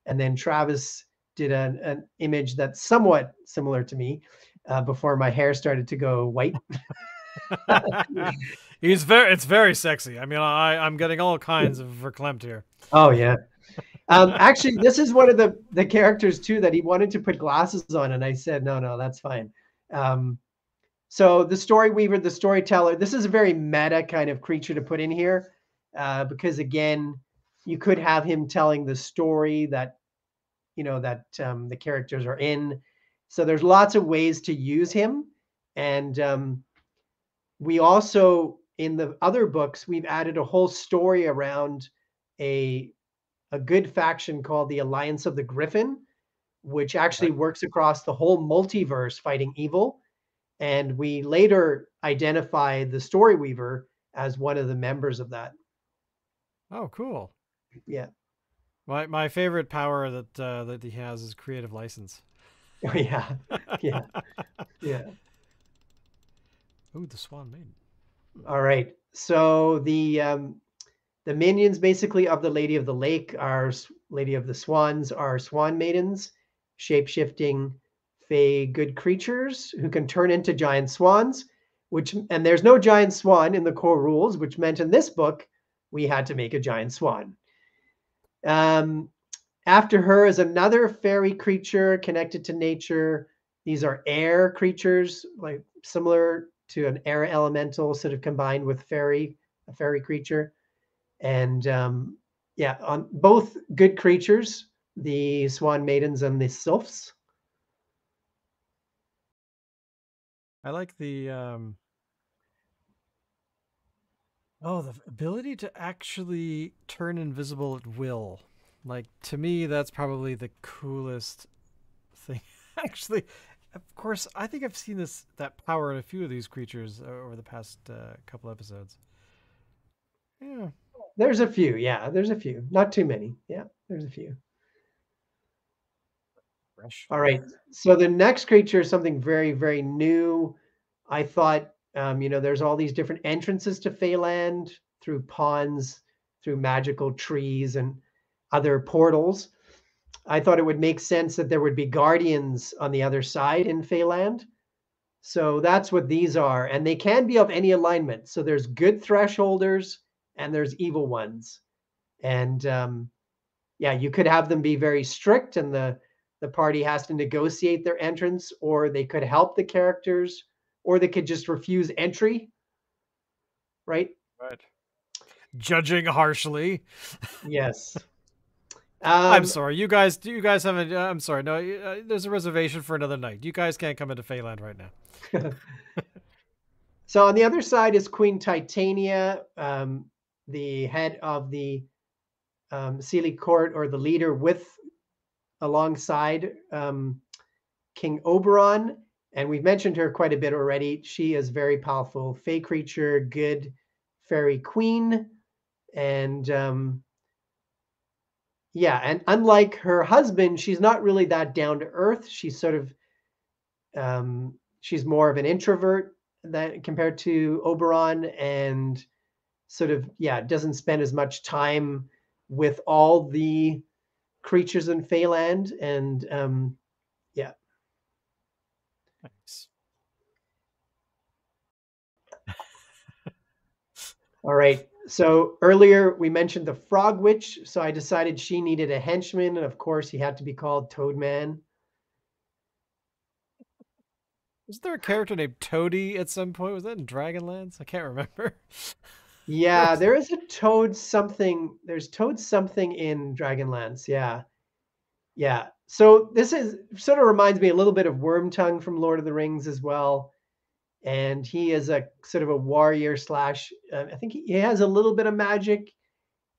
and then Travis did an image that's somewhat similar to me before my hair started to go white. It's very sexy. I mean, I'm getting all kinds of verklempt here. Oh yeah. Actually, this is one of the characters too that he wanted to put glasses on, and I said, no, that's fine. So the story weaver, the storyteller, this is a very meta kind of creature to put in here, because again, you could have him telling the story that the characters are in. So there's lots of ways to use him, and we also, in the other books, we've added a whole story around a good faction called the Alliance of the Griffin, which actually works across the whole multiverse fighting evil. And we later identify the story weaver as one of the members of that. Oh, cool. Yeah. My favorite power that he has is creative license. Oh, yeah. Yeah. Yeah. Ooh, the Swan Maiden. All right. So the minions basically of the Lady of the Lake are Lady of the Swans are swan maidens, shape-shifting fey good creatures who can turn into giant swans, and there's no giant swan in the core rules, which meant in this book we had to make a giant swan. After her is another fairy creature connected to nature. These are air creatures, like similar to an air elemental, sort of combined with a fairy creature. And on both good creatures, the swan maidens and the sylphs. I like the the ability to actually turn invisible at will. Like, to me, that's probably the coolest thing. Actually, of course, I think I've seen that power in a few of these creatures over the past couple episodes. Yeah. There's a few. Yeah, there's a few. Not too many. Yeah, there's a few. Fresh. All right. So the next creature is something very, very new. I thought, there's all these different entrances to Feyland through ponds, through magical trees, and other portals. I thought it would make sense that there would be guardians on the other side in Feyland. So that's what these are. And they can be of any alignment. So there's good thresholders and there's evil ones. And you could have them be very strict, and the party has to negotiate their entrance, or they could help the characters, or they could just refuse entry, right? Right. Judging harshly. Yes. I'm sorry. You guys, do you guys have a? I'm sorry. No, there's a reservation for another night. You guys can't come into Feyland right now. So on the other side is Queen Titania, the head of the Sealy court, or the leader, with alongside King Oberon. And we've mentioned her quite a bit already. She is very powerful fey creature, good fairy queen. And yeah, and unlike her husband, she's not really that down to earth. She's sort of, she's more of an introvert that compared to Oberon, and sort of, yeah, doesn't spend as much time with all the creatures in Feyland. And yeah. Nice. All right. So earlier we mentioned the Frog Witch. So I decided she needed a henchman. And of course, he had to be called Toadman. Was there a character named Toady at some point? Was that in Dragonlance? I can't remember. Yeah, there is a Toad something. There's Toad something in Dragonlance. Yeah. Yeah. So this is sort of reminds me a little bit of Wormtongue from Lord of the Rings as well. And he is a sort of a warrior slash, I think he has a little bit of magic,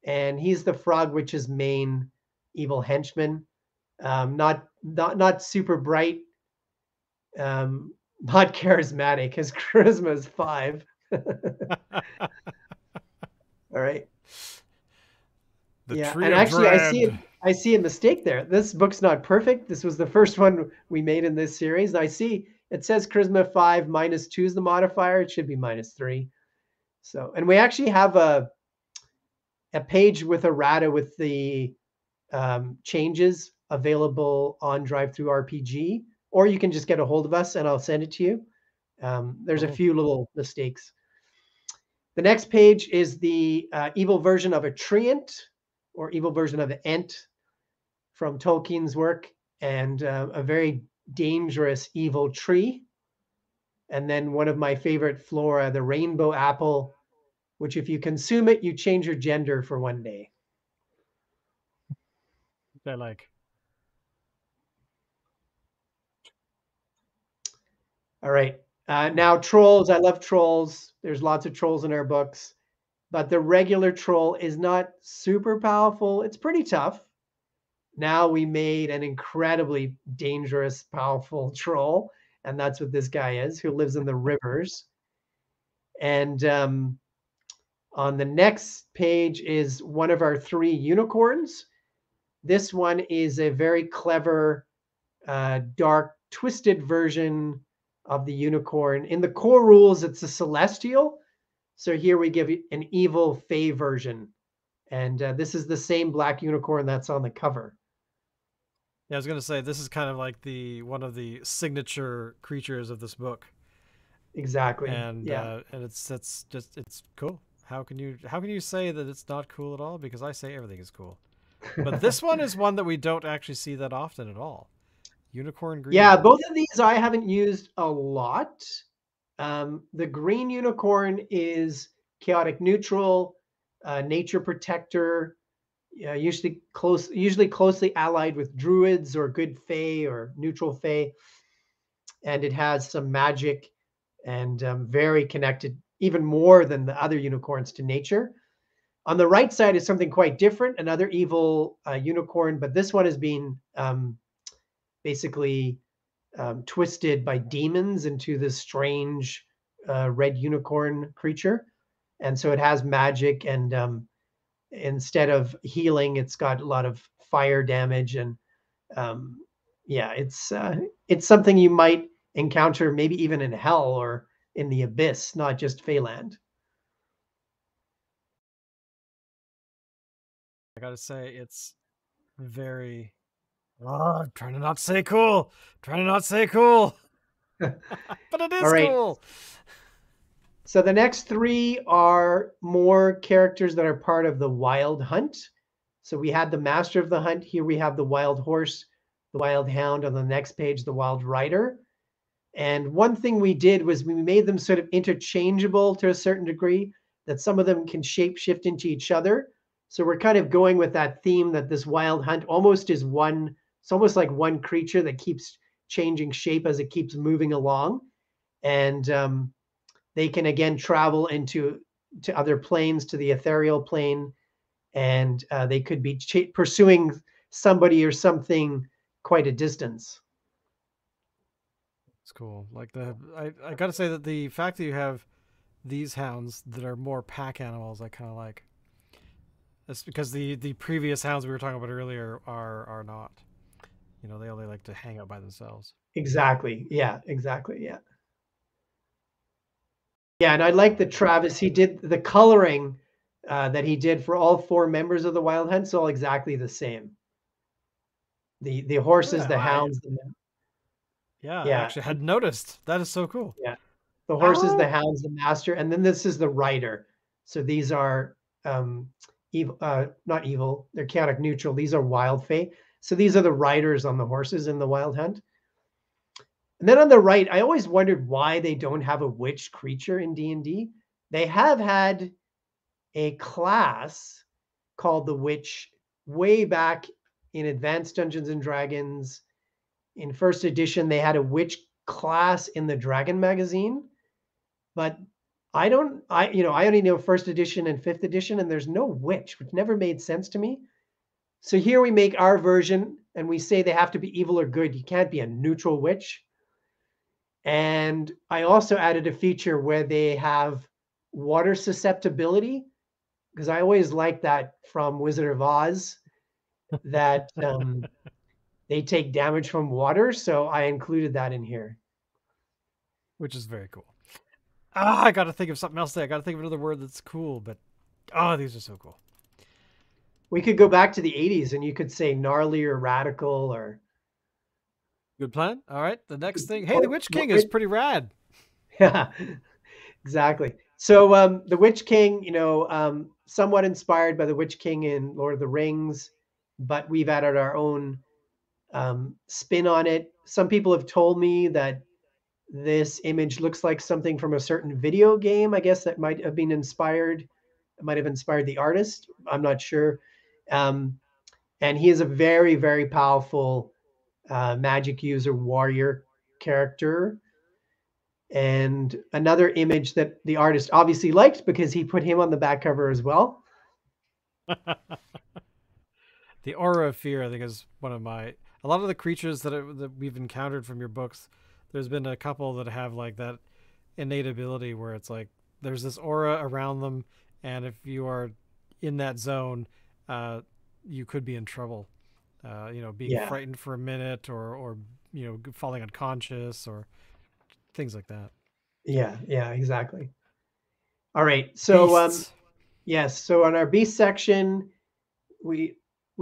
and he's the Frog Witch's main evil henchman. Not super bright, not charismatic. His charisma is 5. All right. The Tree and of actually, Dread. I see a mistake there. This book's not perfect. This was the first one we made in this series. I see it says charisma 5, -2 is the modifier. It should be -3. So, and we actually have a page with errata with the changes available on DriveThruRPG, or you can just get a hold of us and I'll send it to you. There's a few little mistakes. The next page is the evil version of a treant, or evil version of an ent from Tolkien's work, and a very dangerous evil tree. And then one of my favorite flora, the rainbow apple, which if you consume it, you change your gender for one day. They're like. All right. Now trolls. I love trolls. There's lots of trolls in our books, but the regular troll is not super powerful. It's pretty tough. Now we made an incredibly dangerous, powerful troll, and that's what this guy is, who lives in the rivers. And on the next page is one of our 3 unicorns. This one is a very clever, dark, twisted version of the unicorn. In the core rules, it's a celestial. So here we give an evil fey version. And this is the same black unicorn that's on the cover. Yeah, I was gonna say this is kind of like one of the signature creatures of this book. Exactly. And yeah. And it's cool. How can you say that it's not cool at all? Because I say everything is cool. But this one is one that we don't actually see that often at all. Unicorn green. Yeah, both of these I haven't used a lot. The green unicorn is chaotic neutral, nature protector, usually closely allied with druids or good fae or neutral fae. And it has some magic and very connected, even more than the other unicorns, to nature. On the right side is something quite different, another evil unicorn, but this one has been basically twisted by demons into this strange red unicorn creature. And so it has magic, and instead of healing, it's got a lot of fire damage. And yeah, it's something you might encounter maybe even in hell or in the abyss, not just Feyland. I gotta say, it's very. Oh, I'm trying to not say cool. Trying to not say cool. But it is cool. So the next 3 are more characters that are part of the Wild Hunt. So we had the Master of the Hunt. Here we have the Wild Horse. the wild hound, on the next page, the wild rider. And one thing we did was we made them sort of interchangeable to a certain degree, that some of them can shape shift into each other. So we're kind of going with that theme that this wild hunt almost is one, it's almost like one creature that keeps changing shape as it keeps moving along. And they can again travel into other planes, to the ethereal plane, and they could be pursuing somebody or something quite a distance. It's cool. Like I got to say that the fact that you have these hounds that are more pack animals, I kind of like. That's because the previous hounds we were talking about earlier are not. You know, they only like to hang out by themselves. Exactly. Yeah. Exactly. Yeah. Yeah, and I like that Travis, he did the coloring that he did for all 4 members of the Wild Hunt's all exactly the same. The horses, Yeah, the hounds, I yeah, actually hadn't noticed. That is so cool. yeah, the horses, the Ow! hounds, the master, and then this is the rider. So these are evil, not evil. They're chaotic neutral. These are wild fae. So these are the riders on the horses in the Wild Hunt. And then on the right, I always wondered why they don't have a witch creature in D&D. They have had a class called the Witch way back in Advanced Dungeons and Dragons. In first edition, they had a witch class in the Dragon magazine, but I only know first edition and fifth edition, and there's no witch, which never made sense to me. So here we make our version, and we say they have to be evil or good. You can't be a neutral witch. And I also added a feature where they have water susceptibility, because I always liked that from Wizard of Oz, that they take damage from water. So I included that in here. Which is very cool. I got to think of something else there. I got to think of another word that's cool, but these are so cool. We could go back to the 80s and you could say gnarly or radical or. Good plan. All right. The next thing. Hey, the Witch King is pretty rad. Yeah, exactly. So the Witch King, somewhat inspired by the Witch King in Lord of the Rings, but we've added our own spin on it. Some people have told me that this image looks like something from a certain video game, I guess, that might have been inspired. It might have inspired the artist. I'm not sure. And he is a very, very powerful magic user warrior character. And another image that the artist obviously liked because he put him on the back cover as well. The Aura of Fear, I think, is one of a lot of the creatures that we've encountered from your books. There's been a couple that have like that innate ability where it's like there's this aura around them, and if you are in that zone, you could be in trouble. Being frightened for a minute, or falling unconscious, or things like that. Yeah, exactly. All right, so yes, so on our beast section, we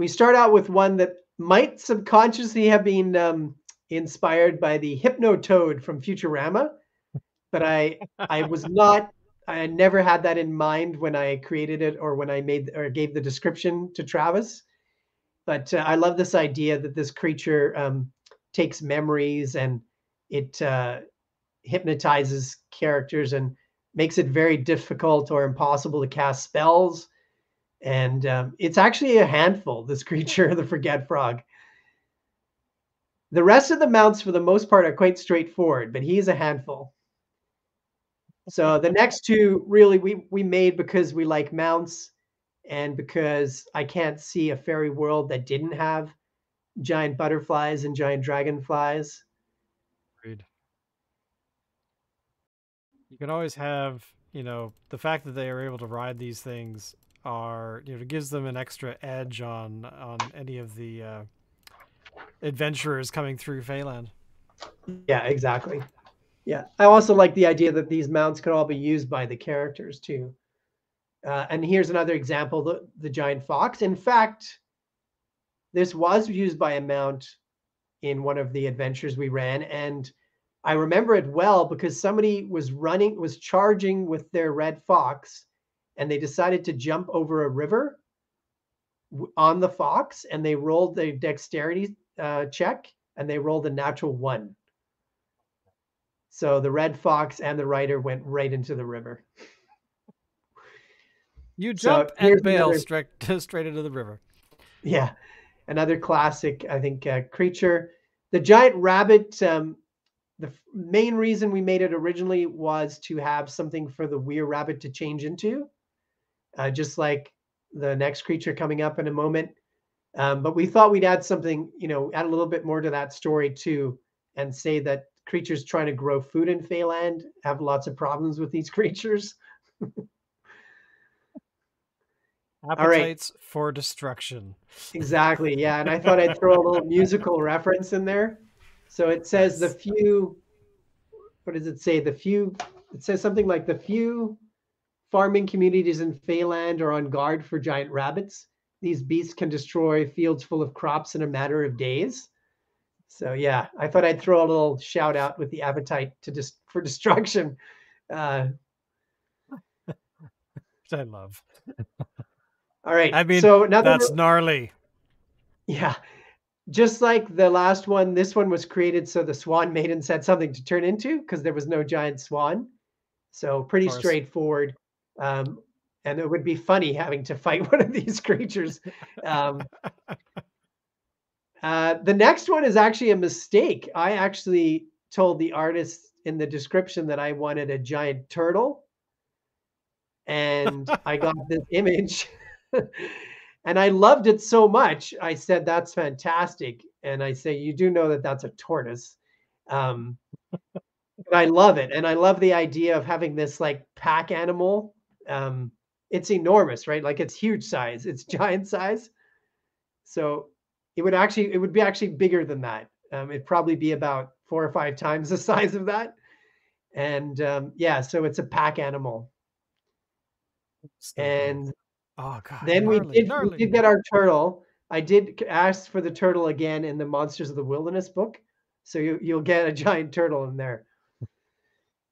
start out with one that might subconsciously have been inspired by the Hypnotoad from Futurama, but I had never had that in mind when I created it or when I gave the description to Travis. But I love this idea that this creature takes memories and it hypnotizes characters and makes it very difficult or impossible to cast spells. And it's actually a handful, this creature, the Forget Frog. The rest of the mounts, for the most part, are quite straightforward, but he's a handful. So the next two, really, we made because we like mounts and because I can't see a fairy world that didn't have giant butterflies and giant dragonflies. Agreed. You can always have, the fact that they are able to ride these things it gives them an extra edge on any of the adventurers coming through Feyland. Yeah, exactly. Yeah, I also like the idea that these mounts could all be used by the characters too. And here's another example, the giant fox. In fact, this was used by a mount in one of the adventures we ran, and I remember it well because somebody was charging with their red fox, and they decided to jump over a river on the fox, and they rolled their dexterity check, and they rolled a natural 1. So the red fox and the rider went right into the river. You So jump here's and bail another, straight into the river. yeah, another classic, I think, creature. The giant rabbit. The main reason we made it originally was to have something for the weir rabbit to change into, just like the next creature coming up in a moment. But we thought we'd add something, add a little bit more to that story too, and say that creatures trying to grow food in Feyland have lots of problems with these creatures. All right, Appetites for destruction. exactly. Yeah, and I thought I'd throw a little musical reference in there. So it says the Nice. few, what does it say? It says something like the few farming communities in Feyland are on guard for giant rabbits. These beasts can destroy fields full of crops in a matter of days. So yeah, I thought I'd throw a little shout out with the appetite for destruction. Uh, Which I love. all right, I mean, so another, that's gnarly. yeah, just like the last one, this one was created so the Swan Maidens had something to turn into because there was no giant swan. So pretty Of course. straightforward. Um, and it would be funny having to fight one of these creatures. Um, the next one is actually a mistake. I actually told the artist in the description that I wanted a giant turtle, and I got this image. And I loved it so much. I said, "That's fantastic." And I say, "You do know that that's a tortoise." Um, but I love it, and I love the idea of having this like pack animal. It's enormous, right? Like it's huge size. It's giant size. So it would be actually bigger than that. It'd probably be about 4 or 5 times the size of that. And yeah, so it's a pack animal. So cool. And Oh god, then gnarly, we gnarly. did get our turtle. I did ask for the turtle again in the Monsters of the Wilderness book. So you'll get a giant turtle in there.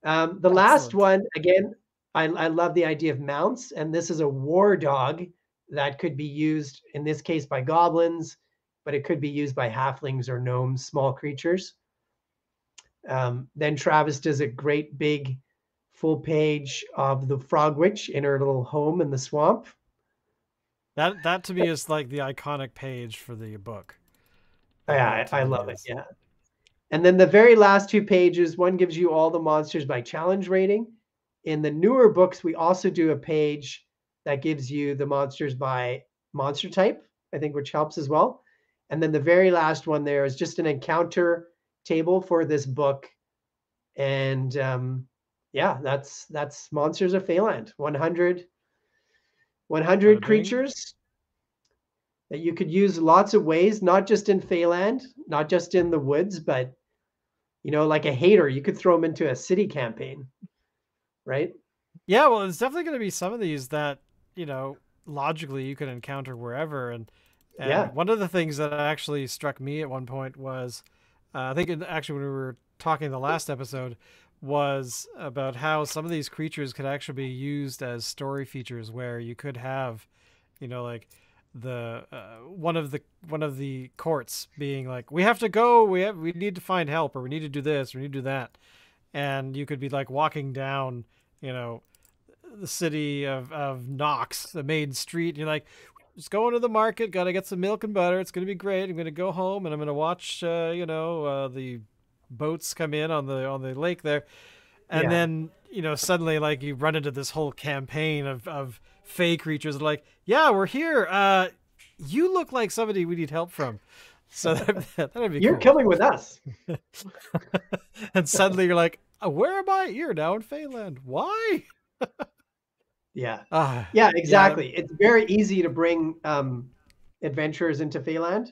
The last Excellent. one, again, I love the idea of mounts, and this is a war dog that could be used in this case by goblins, but it could be used by halflings or gnomes, small creatures. Then Travis does a great big full page of the Frog Witch in her little home in the swamp. That to me is like the iconic page for the book. That Yeah, to I me love it. is. Yeah. And then the very last 2 pages, one gives you all the monsters by challenge rating. In the newer books, we also do a page that gives you the monsters by monster type, I think, which helps as well. And then the very last one there is just an encounter table for this book. And yeah, that's Monsters of Feyland. 100 Bada bing. creatures that you could use lots of ways, not just in Feyland, not just in the woods, but like a hater, you could throw them into a city campaign, right? Yeah, well, it's definitely going to be some of these that logically you could encounter wherever, and Yeah, one of the things that actually struck me at one point was, I think actually when we were talking the last episode, was about how some of these creatures could actually be used as story features where you could have, like the one of the courts being like, we have to go, we need to find help, or we need to do this, or we need to do that, and you could be like walking down, the city of Knox, the main street, and you're like, just going to the market, gotta get some milk and butter. It's gonna be great. I'm gonna go home and I'm gonna watch, the boats come in on the lake there, and yeah, then suddenly like you run into this whole campaign of fey creatures like, yeah, we're here. You look like somebody we need help from. So that'd be you're cool. coming with us. And suddenly you're like, where am I? You're now in Feyland. Why? Yeah, Ah, yeah, yeah. exactly. It's very easy to bring adventurers into Feyland.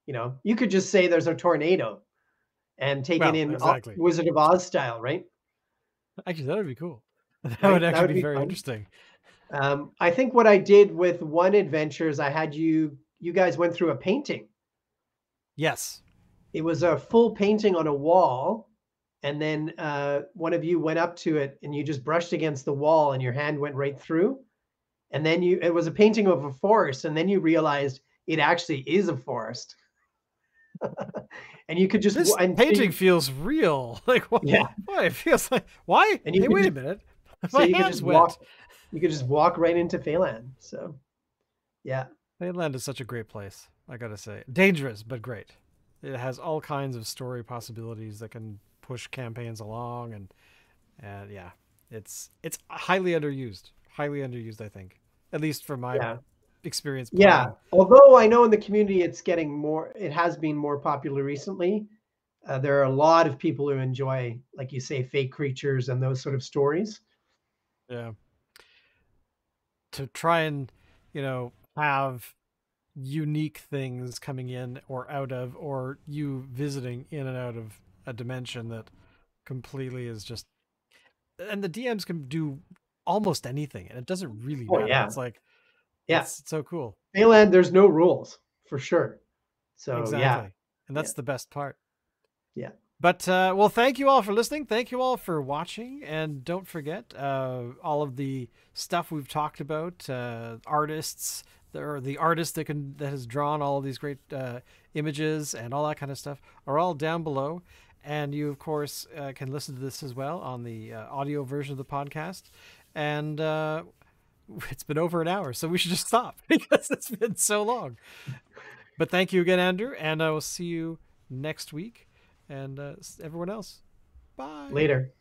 You could just say there's a tornado and take it Well, in exactly. Wizard of Oz style, right? Actually, that would be cool. That would Right? That actually would be be very fun. interesting. I think what I did with one adventure is I had you guys went through a painting. Yes. It was a full painting on a wall, and then one of you went up to it and you just brushed against the wall and your hand went right through. And then it was a painting of a forest, and then you realized it actually is a forest. And you could just this painting feels real. Like what? Yeah. Why it feels like why? And you Hey, wait a minute. So My you could hand's just wet. walk. You could just walk right into Feyland. So, yeah. Feyland is such a great place. I gotta say, dangerous but great. It has all kinds of story possibilities that can push campaigns along, and yeah, it's highly underused. Highly underused, I think, at least for my experience. Playing. Yeah. Although I know in the community it's getting more. It has been more popular recently. There are a lot of people who enjoy, like you say, fake creatures and those sort of stories. Yeah. To try and, have unique things coming in or out of, or you visiting in and out of a dimension that completely is just, and the DMs can do almost anything and it doesn't really matter. Yeah. It's like, yeah, it's so cool. Feyland, there's no rules for sure. So exactly. Yeah. And that's the best part. Yeah. But, well, thank you all for listening. Thank you all for watching. And don't forget all of the stuff we've talked about, artists, or the artist that has drawn all of these great images and all that kind of stuff are all down below. And you, of course, can listen to this as well on the audio version of the podcast. And it's been over an hour, so we should just stop because it's been so long. But thank you again, Andrew, and I will see you next week. And everyone else, bye. Later.